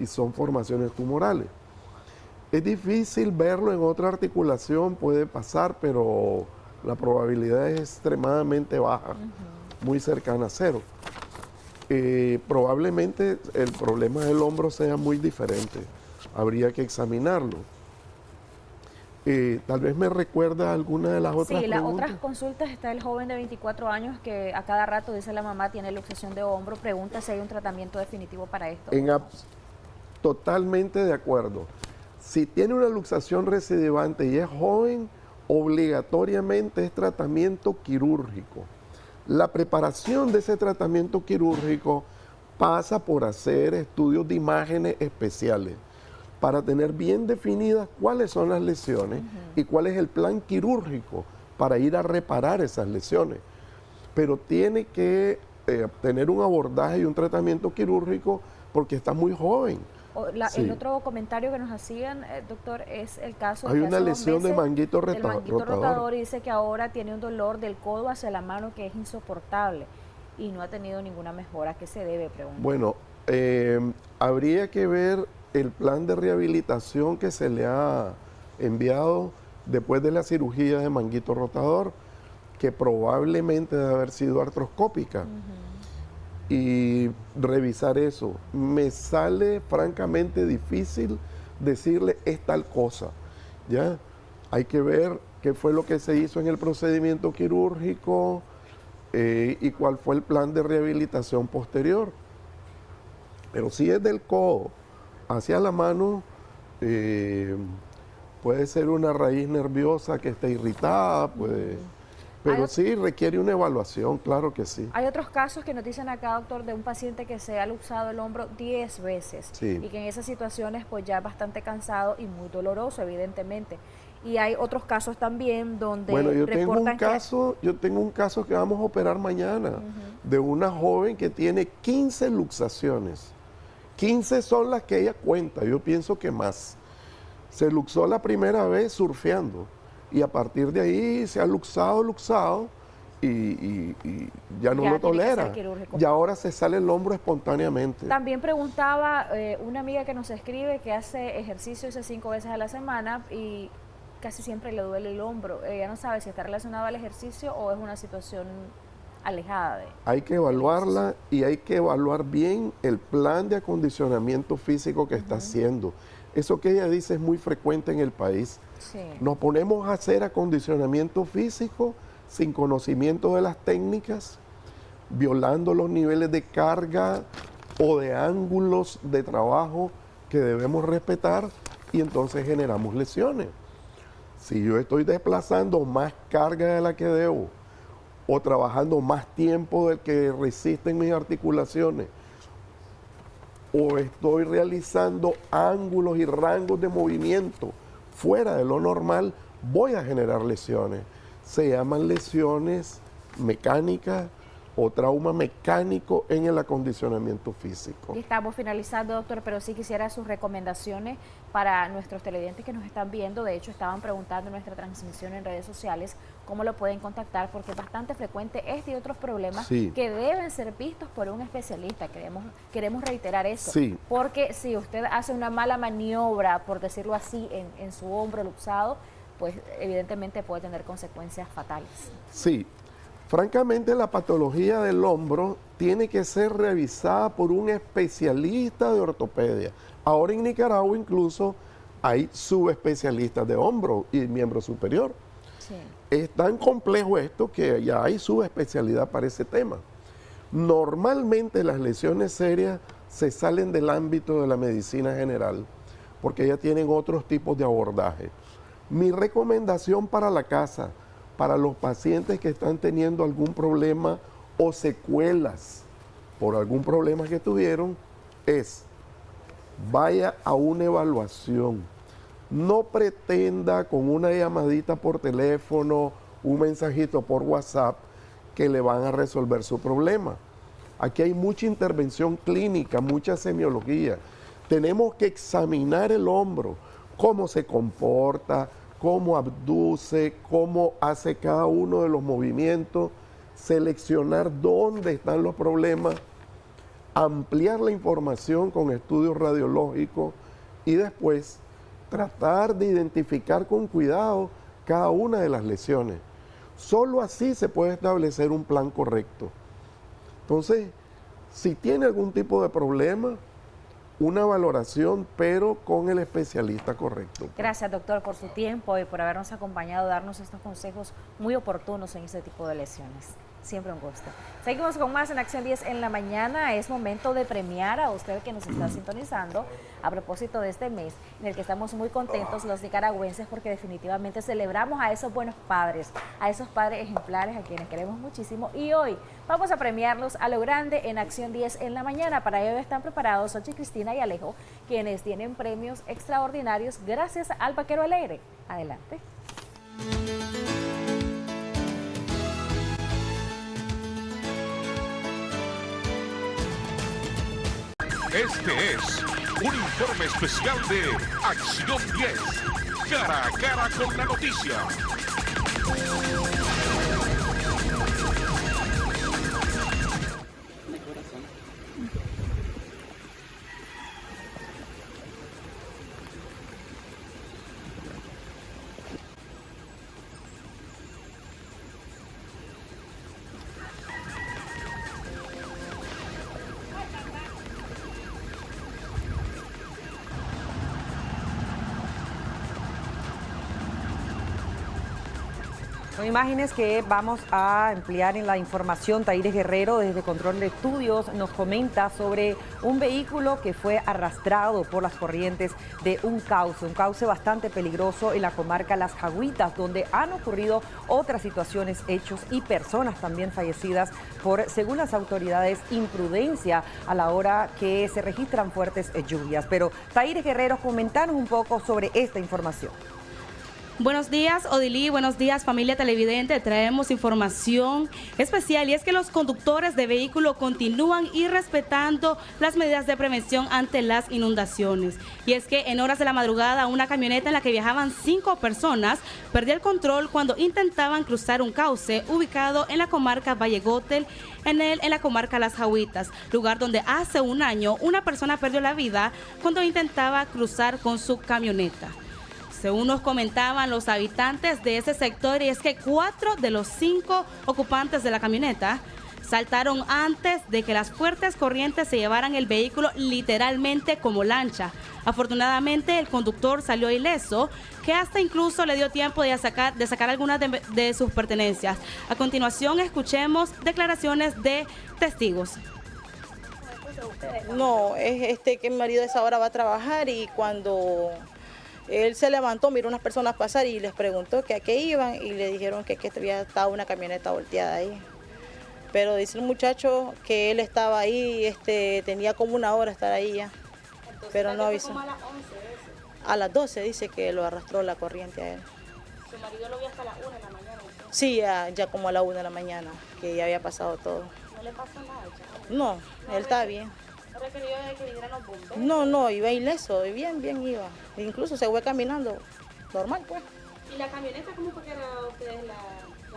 y son formaciones tumorales. Es difícil verlo en otra articulación, puede pasar, pero la probabilidad es extremadamente baja, muy cercana a cero. Probablemente el problema del hombro sea muy diferente, habría que examinarlo. Tal vez me recuerda alguna de las otras Sí, las preguntas. otras consultas está el joven de 24 años que a cada rato dice la mamá tiene luxación de hombro, pregunta si hay un tratamiento definitivo para esto. Totalmente de acuerdo. Si tiene una luxación recidivante y es joven, obligatoriamente es tratamiento quirúrgico. La preparación de ese tratamiento quirúrgico pasa por hacer estudios de imágenes especiales para tener bien definidas cuáles son las lesiones y cuál es el plan quirúrgico para ir a reparar esas lesiones. Pero tiene que tener un abordaje y un tratamiento quirúrgico porque está muy joven. Sí. El otro comentario que nos hacían, doctor, es el caso de hay que una hace 2 lesión de meses manguito del manguito rotador. rotador y dice que ahora tiene un dolor del codo hacia la mano que es insoportable y no ha tenido ninguna mejora. ¿A qué se debe? Pregunta. Bueno, habría que ver el plan de rehabilitación que se le ha enviado después de la cirugía de manguito rotador, que probablemente debe haber sido artroscópica. Y revisar eso. Me sale francamente difícil decirle es tal cosa. ¿Ya? Hay que ver qué fue lo que se hizo en el procedimiento quirúrgico y cuál fue el plan de rehabilitación posterior. Pero si es del codo hacia la mano, puede ser una raíz nerviosa que esté irritada, pero sí requiere una evaluación, claro que sí. Hay otros casos que nos dicen acá, doctor, de un paciente que se ha luxado el hombro 10 veces y que en esas situaciones pues ya es bastante cansado y muy doloroso, evidentemente. Y hay otros casos también donde bueno, yo tengo un caso que vamos a operar mañana de una joven que tiene 15 luxaciones. 15 son las que ella cuenta, yo pienso que más. Se luxó la primera vez surfeando y a partir de ahí se ha luxado y ya no lo tolera. Y ahora se sale el hombro espontáneamente. También preguntaba una amiga que nos escribe que hace ejercicio 5 veces a la semana y casi siempre le duele el hombro. Ella no sabe si está relacionado al ejercicio o es una situación alejada de... Hay que evaluarla y hay que evaluar bien el plan de acondicionamiento físico que está haciendo. Eso que ella dice es muy frecuente en el país. Sí. Nos ponemos a hacer acondicionamiento físico sin conocimiento de las técnicas, violando los niveles de carga o de ángulos de trabajo que debemos respetar y entonces generamos lesiones. Si yo estoy desplazando más carga de la que debo o trabajando más tiempo del que resisten mis articulaciones, o estoy realizando ángulos y rangos de movimiento fuera de lo normal, voy a generar lesiones. Se llaman lesiones mecánicas o trauma mecánico en el acondicionamiento físico. Y estamos finalizando, doctor, pero sí quisiera sus recomendaciones para nuestros televidentes que nos están viendo. De hecho, estaban preguntando en nuestra transmisión en redes sociales cómo lo pueden contactar, porque es bastante frecuente este y otros problemas que deben ser vistos por un especialista. Queremos reiterar eso, porque si usted hace una mala maniobra, por decirlo así, en su hombro luxado, pues evidentemente puede tener consecuencias fatales. Sí. Francamente, la patología del hombro tiene que ser revisada por un especialista de ortopedia. Ahora en Nicaragua incluso hay subespecialistas de hombro y miembro superior. Sí. Es tan complejo esto que ya hay subespecialidad para ese tema. Normalmente las lesiones serias se salen del ámbito de la medicina general porque ya tienen otros tipos de abordaje. Mi recomendación para la casa, para los pacientes que están teniendo algún problema o secuelas por algún problema que tuvieron, es vaya a una evaluación. No pretenda con una llamadita por teléfono, un mensajito por WhatsApp, que le van a resolver su problema. Aquí hay mucha intervención clínica, mucha semiología. Tenemos que examinar el hombro, cómo se comporta, cómo abduce, cómo hace cada uno de los movimientos, seleccionar dónde están los problemas, ampliar la información con estudios radiológicos y después tratar de identificar con cuidado cada una de las lesiones. Solo así se puede establecer un plan correcto. Entonces, si tiene algún tipo de problema, una valoración, pero con el especialista correcto. Gracias, doctor, por su tiempo y por habernos acompañado, darnos estos consejos muy oportunos en este tipo de lesiones. Siempre un gusto. Seguimos con más en Acción 10 en la mañana. Es momento de premiar a usted que nos está sintonizando a propósito de este mes en el que estamos muy contentos los nicaragüenses porque definitivamente celebramos a esos buenos padres, a esos padres ejemplares a quienes queremos muchísimo, y hoy vamos a premiarlos a lo grande en Acción 10 en la mañana. Para ello están preparados Xochitl, Cristina y Alejo, quienes tienen premios extraordinarios gracias al Vaquero Alegre. Adelante. Este es un informe especial de Acción 10, cara a cara con la noticia. Son imágenes que vamos a emplear en la información. Taires Guerrero, desde Control de Estudios, nos comenta sobre un vehículo que fue arrastrado por las corrientes de un cauce bastante peligroso en la comarca Las Jagüitas, donde han ocurrido otras situaciones, hechos y personas también fallecidas por, según las autoridades, imprudencia a la hora que se registran fuertes lluvias. Pero Taires Guerrero, comentanos un poco sobre esta información. Buenos días, Odilí, buenos días, familia televidente. Traemos información especial y es que los conductores de vehículos continúan irrespetando las medidas de prevención ante las inundaciones. Y es que en horas de la madrugada, una camioneta en la que viajaban 5 personas perdió el control cuando intentaban cruzar un cauce ubicado en la comarca Vallegotel, en la comarca Las Jagüitas, lugar donde hace un año una persona perdió la vida cuando intentaba cruzar con su camioneta. Según nos comentaban los habitantes de ese sector, y es que 4 de los 5 ocupantes de la camioneta saltaron antes de que las fuertes corrientes se llevaran el vehículo literalmente como lancha. Afortunadamente el conductor salió ileso, que hasta incluso le dio tiempo de sacar algunas de sus pertenencias. A continuación escuchemos declaraciones de testigos. No, es que mi marido a esa hora va a trabajar y cuando él se levantó, miró unas personas pasar y les preguntó que a qué iban y le dijeron que había estado una camioneta volteada ahí. Pero dice el muchacho que él estaba ahí, tenía como una hora estar ahí ya. Entonces, pero no avisó. ¿A las 11 eso? A las 12 dice que lo arrastró la corriente a él. ¿Su marido lo vio hasta las 1 de la mañana? Sí, ya como a la 1 de la mañana, que ya había pasado todo. ¿No le pasó nada, chaval? No, él está bien. ¿No requirió de que vinieran los bomberos? No, iba ileso, bien iba. Incluso se fue caminando normal, pues. ¿Y la camioneta cómo fue que ustedes la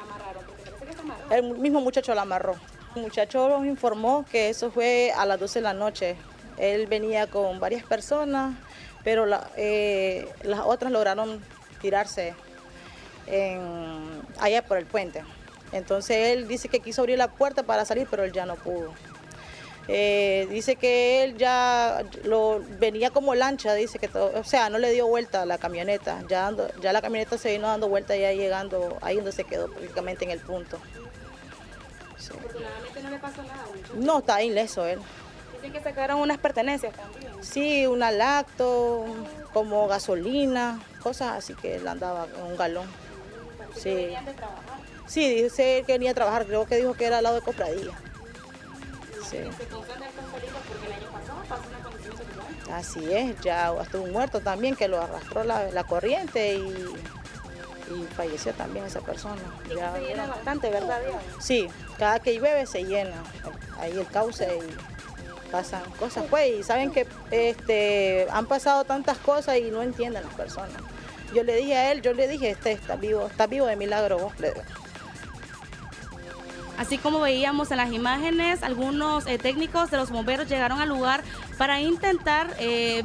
amarraron? Porque parece que está amarrada. El mismo muchacho la amarró. El muchacho nos informó que eso fue a las 12 de la noche. Él venía con varias personas, pero las otras lograron tirarse allá por el puente. Entonces él dice que quiso abrir la puerta para salir, pero él ya no pudo. Dice que él ya venía como lancha, dice que todo, o sea, no le dio vuelta a la camioneta, ya la camioneta se vino dando vuelta ya llegando ahí donde se quedó prácticamente en el punto. Sí. Afortunadamente no le pasó nada, mucho. No, está ileso él. Dicen que sacaron unas pertenencias también. Sí, una lacto, como gasolina, cosas así que él andaba en un galón. Sí. ¿Venían de trabajar? Sí, dice que venía a trabajar, creo que dijo que era al lado de Cofradía. Sí. Así es, ya hasta un muerto también que lo arrastró la corriente y falleció también esa persona. Ya se llena bastante, ¿verdad? Sí, cada que llueve se llena ahí el cauce y pasan cosas, pues, y saben que han pasado tantas cosas y no entienden las personas. Yo le dije a él, está vivo de milagro vos, le digo. Así como veíamos en las imágenes, algunos técnicos de los bomberos llegaron al lugar para intentar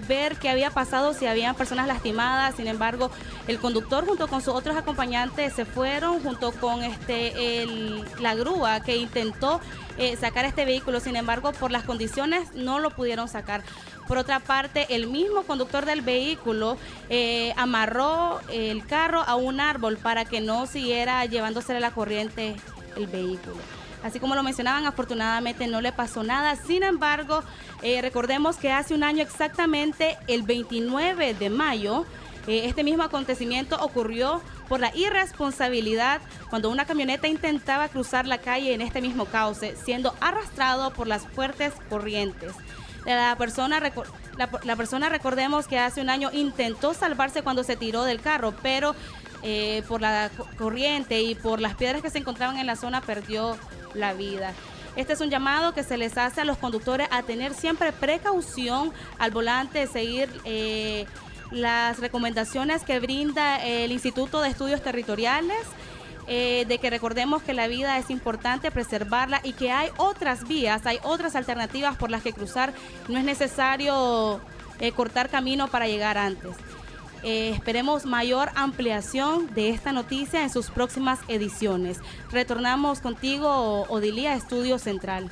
ver qué había pasado, si habían personas lastimadas. Sin embargo, el conductor junto con sus otros acompañantes se fueron junto con la grúa que intentó sacar este vehículo. Sin embargo, por las condiciones no lo pudieron sacar. Por otra parte, el mismo conductor del vehículo amarró el carro a un árbol para que no siguiera llevándose la corriente el vehículo. Así como lo mencionaban, afortunadamente no le pasó nada. Sin embargo, recordemos que hace un año exactamente, el 29 de mayo, este mismo acontecimiento ocurrió por la irresponsabilidad cuando una camioneta intentaba cruzar la calle en este mismo cauce, siendo arrastrado por las fuertes corrientes. La persona, recordemos que hace un año intentó salvarse cuando se tiró del carro, pero por la corriente y por las piedras que se encontraban en la zona perdió la vida. Este es un llamado que se les hace a los conductores a tener siempre precaución al volante, seguir las recomendaciones que brinda el Instituto de Estudios Territoriales, de que recordemos que la vida es importante preservarla y que hay otras vías, hay otras alternativas por las que cruzar, no es necesario cortar camino para llegar antes. Esperemos mayor ampliación de esta noticia en sus próximas ediciones. Retornamos contigo, Odilía, Estudio Central.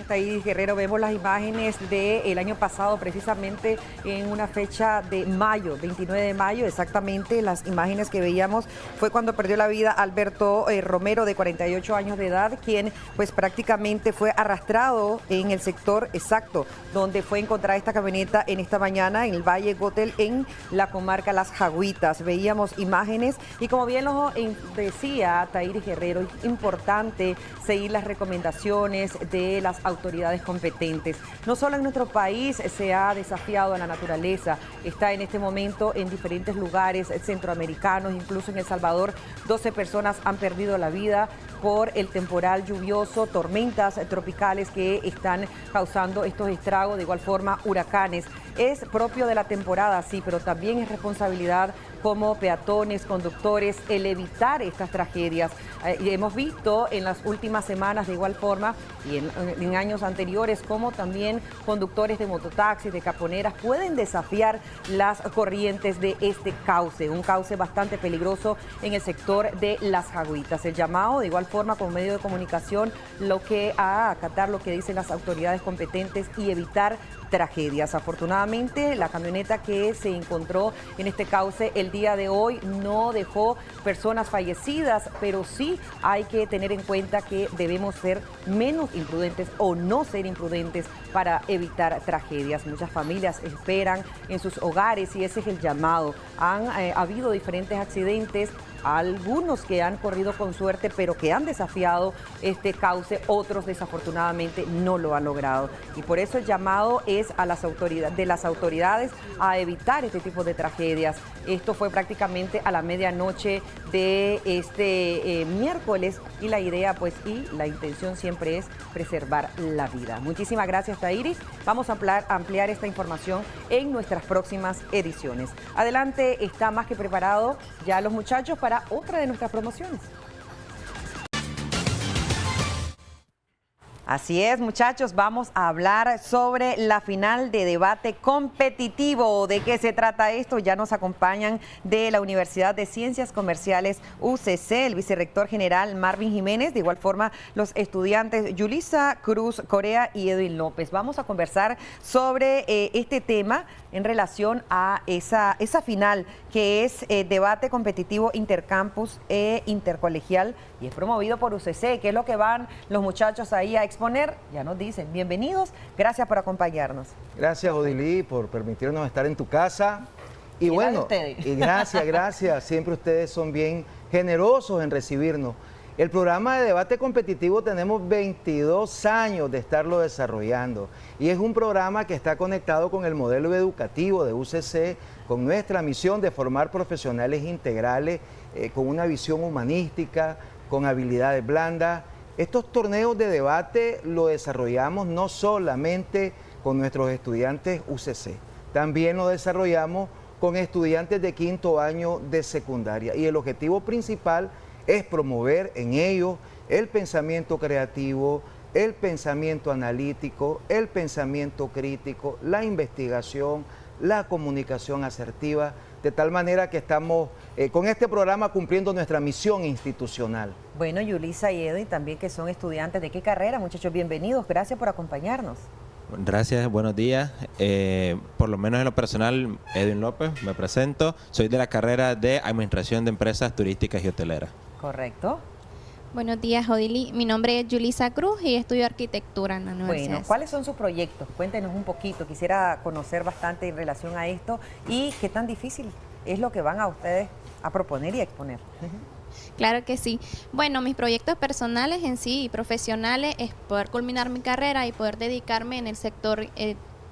Ahí, Guerrero, vemos las imágenes del año pasado, precisamente en una fecha de mayo, 29 de mayo, exactamente las imágenes que veíamos fue cuando perdió la vida Alberto Romero, de 48 años de edad, quien pues prácticamente fue arrastrado en el sector exacto donde fue encontrada esta camioneta en esta mañana en el Valle Gotel, en la comarca Las Jagüitas. Veíamos imágenes y, como bien lo decía Tairis Guerrero, es importante seguir las recomendaciones de las autoridades competentes. No solo en nuestro país se ha desafiado a la naturaleza, está en este momento en diferentes lugares centroamericanos, incluso en El Salvador, 12 personas han perdido la vida por el temporal lluvioso, tormentas tropicales que están causando estos estragos, de igual forma huracanes. Es propio de la temporada, sí, pero también es responsabilidad como peatones, conductores, el evitar estas tragedias. Y hemos visto en las últimas semanas, de igual forma, y en años anteriores, como también conductores de mototaxis, de caponeras, pueden desafiar las corrientes de este cauce, un cauce bastante peligroso en el sector de Las Jagüitas. El llamado, de igual forma, como medio de comunicación, a acatar lo que dicen las autoridades competentes y evitar tragedias. Afortunadamente, la camioneta que se encontró en este cauce el día de hoy no dejó personas fallecidas, pero sí hay que tener en cuenta que debemos ser menos imprudentes o no ser imprudentes para evitar tragedias. Muchas familias esperan en sus hogares y ese es el llamado. Han habido diferentes accidentes, algunos que han corrido con suerte, pero que han desafiado este cauce, otros desafortunadamente no lo han logrado. Y por eso el llamado es a las autoridades a evitar este tipo de tragedias. Esto fue prácticamente a la medianoche de este miércoles y la idea pues y la intención siempre es preservar la vida. Muchísimas gracias, Tairis. Vamos a ampliar esta información en nuestras próximas ediciones. Adelante, está más que preparado ya los muchachos para otra de nuestras promociones. Así es, muchachos, vamos a hablar sobre la final de debate competitivo. ¿De qué se trata esto? Ya nos acompañan de la Universidad de Ciencias Comerciales UCC, el vicerrector general Marvin Jiménez, de igual forma los estudiantes Yulisa Cruz Corea y Edwin López. Vamos a conversar sobre este tema en relación a esa final que es debate competitivo intercampus e intercolegial y es promovido por UCC. ¿Qué es lo que van los muchachos ahí a exponer? Ya nos dicen. Bienvenidos, gracias por acompañarnos. Gracias, Odilí, por permitirnos estar en tu casa. Y bueno, y gracias, siempre ustedes son bien generosos en recibirnos. El programa de debate competitivo tenemos 22 años de estarlo desarrollando y es un programa que está conectado con el modelo educativo de UCC, con nuestra misión de formar profesionales integrales, con una visión humanística, con habilidades blandas. Estos torneos de debate lo desarrollamos no solamente con nuestros estudiantes UCC, también lo desarrollamos con estudiantes de quinto año de secundaria y el objetivo principal es promover en ellos el pensamiento creativo, el pensamiento analítico, el pensamiento crítico, la investigación, la comunicación asertiva, de tal manera que estamos con este programa cumpliendo nuestra misión institucional. Bueno, Yulisa y Edwin también, que son estudiantes. ¿De qué carrera, muchachos? Bienvenidos, gracias por acompañarnos. Gracias, buenos días. Por lo menos en lo personal, Edwin López, me presento. Soy de la carrera de Administración de Empresas Turísticas y Hoteleras. Correcto. Buenos días, Odili. Mi nombre es Yulisa Cruz y estudio arquitectura en la universidad. Bueno, ¿cuáles son sus proyectos? Cuéntenos un poquito. Quisiera conocer bastante en relación a esto y qué tan difícil es lo que van a ustedes a proponer y a exponer. Claro que sí. Bueno, mis proyectos personales en sí y profesionales es poder culminar mi carrera y poder dedicarme en el sector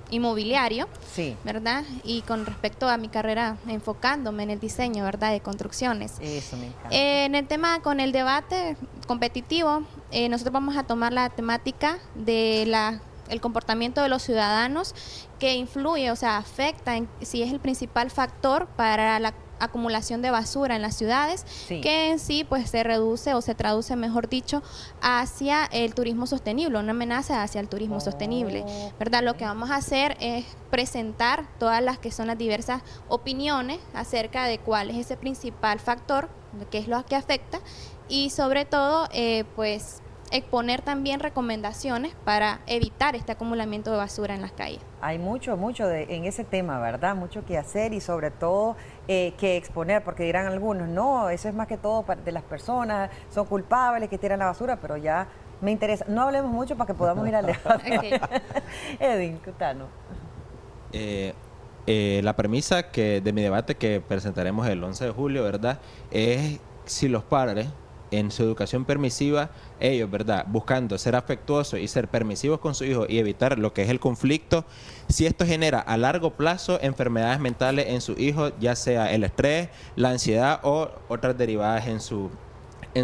inmobiliario, sí, ¿verdad? Y con respecto a mi carrera, enfocándome en el diseño, ¿verdad?, de construcciones. Eso me encanta. En el tema con el debate competitivo, nosotros vamos a tomar la temática de el comportamiento de los ciudadanos que influye, o sea, afecta en si es el principal factor para la acumulación de basura en las ciudades, sí, que en sí pues se reduce o se traduce, mejor dicho, hacia el turismo sostenible, una amenaza hacia el turismo sostenible, ¿verdad? Lo que vamos a hacer es presentar todas las que son las diversas opiniones acerca de cuál es ese principal factor, qué es lo que afecta, y sobre todo pues exponer también recomendaciones para evitar este acumulamiento de basura en las calles. Hay mucho en ese tema, ¿verdad? Mucho que hacer y sobre todo que exponer, porque dirán algunos, no, eso es más que todo de las personas, son culpables que tiran la basura, pero ya me interesa. No hablemos mucho para que podamos ir al debate. Okay. Edwin Cutano. La premisa de mi debate que presentaremos el 11 de julio, ¿verdad?, es si los padres en su educación permisiva, ellos, ¿verdad?, buscando ser afectuosos y ser permisivos con su hijo y evitar lo que es el conflicto, si esto genera a largo plazo enfermedades mentales en su hijo, ya sea el estrés, la ansiedad o otras derivadas en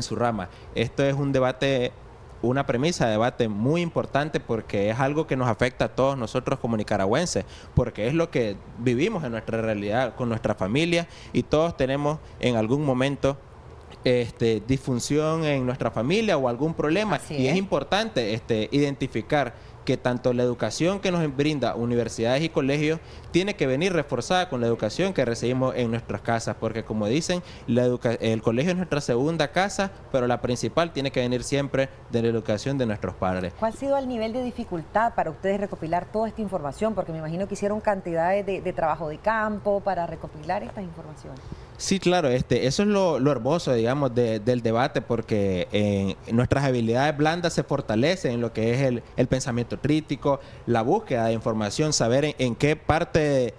su rama. Esto es un debate, una premisa de debate muy importante porque es algo que nos afecta a todos nosotros como nicaragüenses, porque es lo que vivimos en nuestra realidad con nuestra familia y todos tenemos en algún momento disfunción en nuestra familia o algún problema. Y es importante identificar que tanto la educación que nos brinda universidades y colegios tiene que venir reforzada con la educación que recibimos en nuestras casas, porque como dicen, el colegio es nuestra segunda casa, pero la principal tiene que venir siempre de la educación de nuestros padres. ¿Cuál ha sido el nivel de dificultad para ustedes recopilar toda esta información? Porque me imagino que hicieron cantidades de trabajo de campo para recopilar estas informaciones. Sí, claro, eso es lo hermoso, digamos, del debate, porque nuestras habilidades blandas se fortalecen en lo que es el pensamiento crítico, la búsqueda de información, saber en qué parte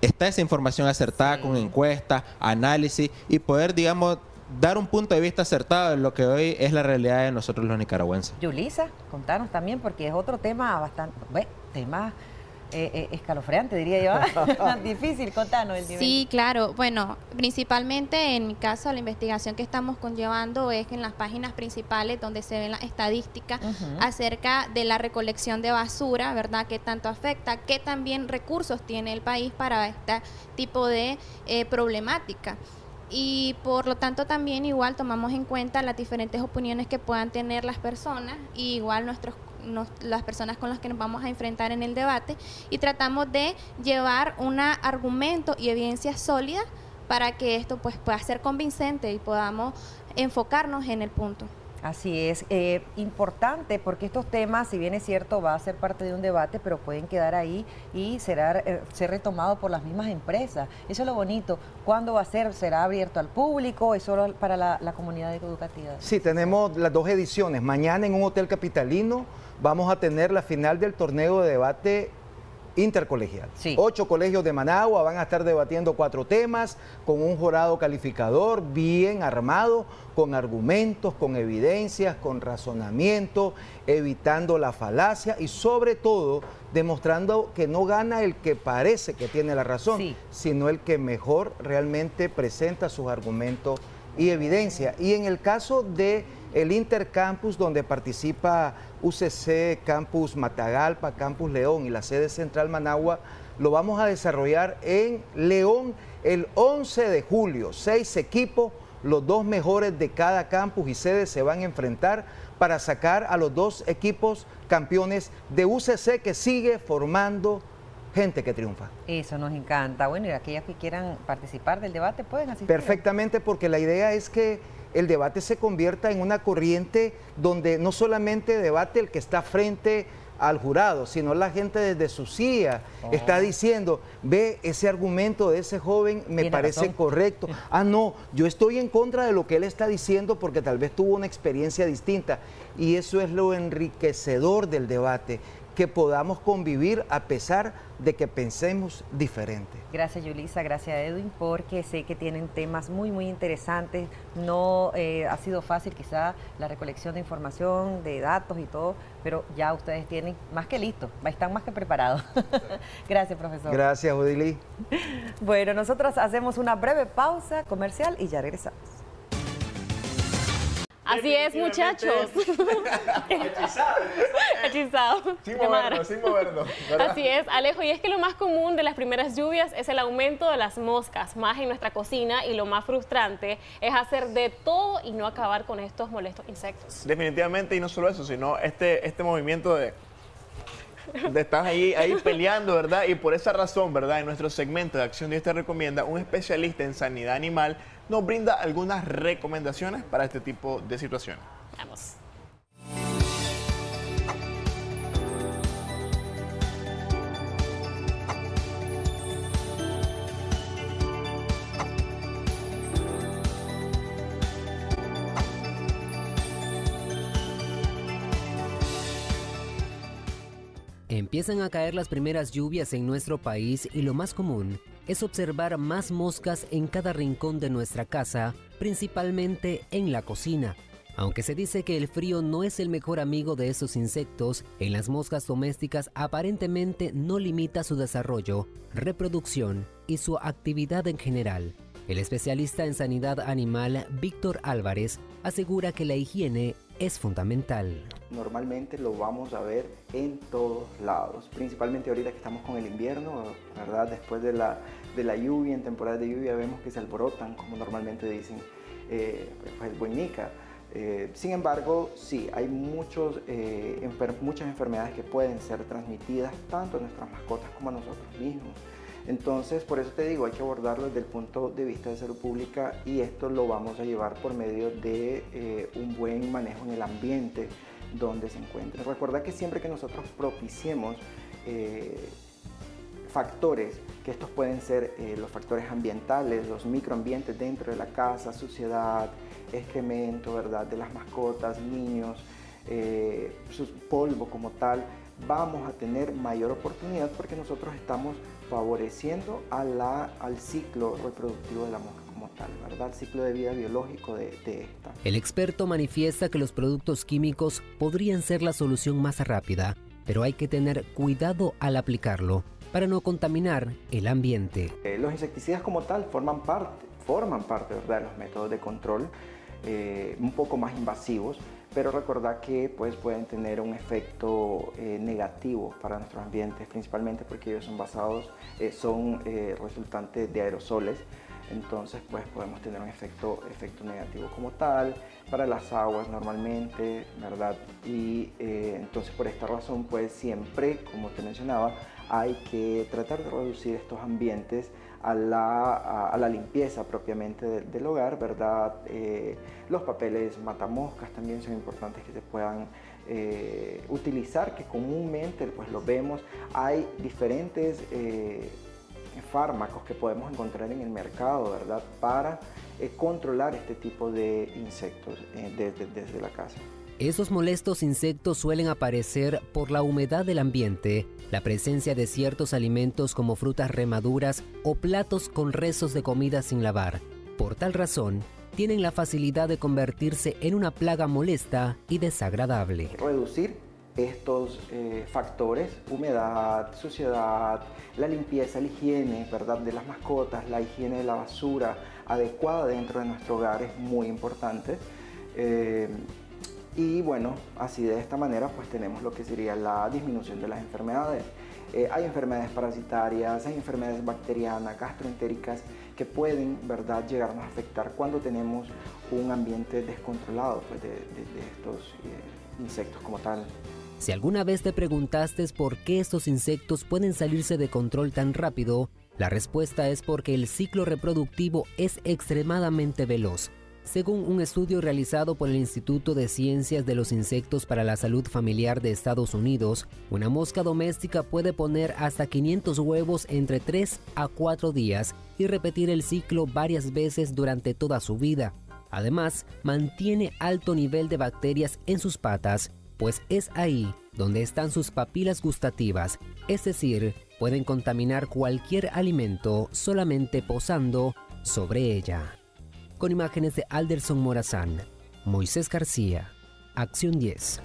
está esa información acertada con encuestas, análisis y poder, digamos, dar un punto de vista acertado en lo que hoy es la realidad de nosotros los nicaragüenses. Yulisa, contanos también, porque es otro tema bastante, tema escalofriante, diría yo. Difícil, contanos el nivel. Sí, claro. Bueno, principalmente en mi caso, la investigación que estamos conllevando es que en las páginas principales donde se ven las estadísticas acerca de la recolección de basura, ¿verdad? Qué tanto afecta, qué también recursos tiene el país para este tipo de problemática. Y por lo tanto también igual tomamos en cuenta las diferentes opiniones que puedan tener las personas y igual las personas con las que nos vamos a enfrentar en el debate, y tratamos de llevar un argumento y evidencia sólida para que esto pues pueda ser convincente y podamos enfocarnos en el punto. Así es, importante porque estos temas, si bien es cierto, va a ser parte de un debate, pero pueden quedar ahí y ser retomado por las mismas empresas. Eso es lo bonito. ¿Cuándo va a ser? ¿Será abierto al público? ¿Es solo para la comunidad educativa? Sí, tenemos las dos ediciones. Mañana en un hotel capitalino vamos a tener la final del torneo de debate intercolegial. 8 colegios de Managua van a estar debatiendo 4 temas con un jurado calificador bien armado, con argumentos, con evidencias, con razonamiento, evitando la falacia y sobre todo demostrando que no gana el que parece que tiene la razón, sino el que mejor realmente presenta sus argumentos y evidencia. Y en el caso de el Intercampus, donde participa UCC, Campus Matagalpa, Campus León y la sede central Managua, lo vamos a desarrollar en León el 11 de julio. 6 equipos, los 2 mejores de cada campus y sede se van a enfrentar para sacar a los 2 equipos campeones de UCC, que sigue formando gente que triunfa. Eso nos encanta. Bueno, y aquellas que quieran participar del debate pueden asistir. Perfectamente, porque la idea es que el debate se convierta en una corriente donde no solamente debate el que está frente al jurado, sino la gente desde su silla está diciendo, ve, ese argumento de ese joven me parece correcto. Ah, no, yo estoy en contra de lo que él está diciendo porque tal vez tuvo una experiencia distinta. Y eso es lo enriquecedor del debate, que podamos convivir a pesar de que pensemos diferente. Gracias, Yulisa, gracias, Edwin, porque sé que tienen temas muy, muy interesantes. No ha sido fácil quizá la recolección de información, de datos y todo, pero ya ustedes tienen más que listo, están más que preparados. Gracias, profesor. Gracias, Odilí. Bueno, nosotros hacemos una breve pausa comercial y ya regresamos. Así es, muchachos. Hechizado. Sin movernos, ¿verdad? Así es, Alejo. Y es que lo más común de las primeras lluvias es el aumento de las moscas, más en nuestra cocina, y lo más frustrante es hacer de todo y no acabar con estos molestos insectos. Definitivamente, y no solo eso, sino este movimiento de estar ahí peleando, ¿verdad? Y por esa razón, ¿verdad? En nuestro segmento de Acción 10 te recomienda, un especialista en sanidad animal nos brinda algunas recomendaciones para este tipo de situaciones. Vamos. Empiezan a caer las primeras lluvias en nuestro país y lo más común es observar más moscas en cada rincón de nuestra casa, principalmente en la cocina. Aunque se dice que el frío no es el mejor amigo de esos insectos, en las moscas domésticas aparentemente no limita su desarrollo, reproducción y su actividad en general. El especialista en sanidad animal, Víctor Álvarez, asegura que la higiene es fundamental. Normalmente lo vamos a ver en todos lados, principalmente ahorita que estamos con el invierno, ¿verdad? Después de la lluvia, en temporada de lluvia vemos que se alborotan, como normalmente dicen, pues el boinica. Sin embargo, sí, hay muchas enfermedades que pueden ser transmitidas tanto a nuestras mascotas como a nosotros mismos. Entonces, por eso te digo, hay que abordarlo desde el punto de vista de salud pública, y esto lo vamos a llevar por medio de un buen manejo en el ambiente donde se encuentre. Recuerda que siempre que nosotros propiciemos factores, que estos pueden ser los factores ambientales, los microambientes dentro de la casa, suciedad, excremento, ¿verdad?, de las mascotas, niños, su polvo como tal, vamos a tener mayor oportunidad porque nosotros estamos favoreciendo al ciclo reproductivo de la mosca como tal, ¿verdad? El ciclo de vida biológico de esta. El experto manifiesta que los productos químicos podrían ser la solución más rápida, pero hay que tener cuidado al aplicarlo para no contaminar el ambiente. Los insecticidas como tal forman parte, ¿verdad?, de los métodos de control un poco más invasivos, pero recordad que pues, pueden tener un efecto negativo para nuestros ambientes, principalmente porque ellos son resultantes de aerosoles. Entonces pues podemos tener un efecto negativo como tal para las aguas normalmente, ¿verdad? Y entonces por esta razón pues siempre, como te mencionaba, hay que tratar de reducir estos ambientes a la limpieza propiamente del hogar, ¿verdad? Los papeles matamoscas también son importantes que se puedan utilizar, que comúnmente pues los vemos. Hay diferentes fármacos que podemos encontrar en el mercado, ¿verdad?, para controlar este tipo de insectos desde la casa. Esos molestos insectos suelen aparecer por la humedad del ambiente, la presencia de ciertos alimentos como frutas remaduras o platos con restos de comida sin lavar. Por tal razón, tienen la facilidad de convertirse en una plaga molesta y desagradable. Reducir estos factores, humedad, suciedad, la limpieza, la higiene, ¿verdad?, de las mascotas, la higiene de la basura adecuada dentro de nuestro hogar es muy importante. Y bueno, así de esta manera pues tenemos lo que sería la disminución de las enfermedades. Hay enfermedades parasitarias, hay enfermedades bacterianas, gastroentéricas que pueden, ¿verdad?, llegarnos a afectar cuando tenemos un ambiente descontrolado pues, de estos insectos como tal. Si alguna vez te preguntaste por qué estos insectos pueden salirse de control tan rápido, la respuesta es porque el ciclo reproductivo es extremadamente veloz. Según un estudio realizado por el Instituto de Ciencias de los Insectos para la Salud Familiar de Estados Unidos, una mosca doméstica puede poner hasta 500 huevos entre 3 a 4 días y repetir el ciclo varias veces durante toda su vida. Además, mantiene alto nivel de bacterias en sus patas, pues es ahí donde están sus papilas gustativas, es decir, pueden contaminar cualquier alimento solamente posando sobre ella. Con imágenes de Alderson Morazán, Moisés García, Acción 10.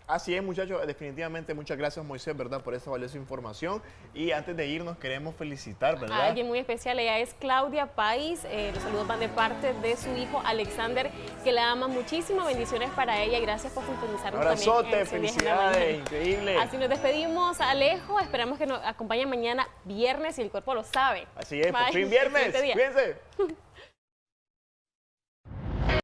Así es, muchachos, definitivamente muchas gracias, Moisés, ¿verdad?, por esta valiosa información. Y antes de irnos queremos felicitar, ¿verdad?, a alguien muy especial. Ella es Claudia País. Los saludos van de parte de su hijo Alexander, que la ama muchísimo. Bendiciones para ella y gracias por sintonizarnos. Un abrazote, también. felicidades, increíble. Así nos despedimos, Alejo. Esperamos que nos acompañe mañana viernes y el cuerpo lo sabe. Así es, por fin viernes. Cuídense.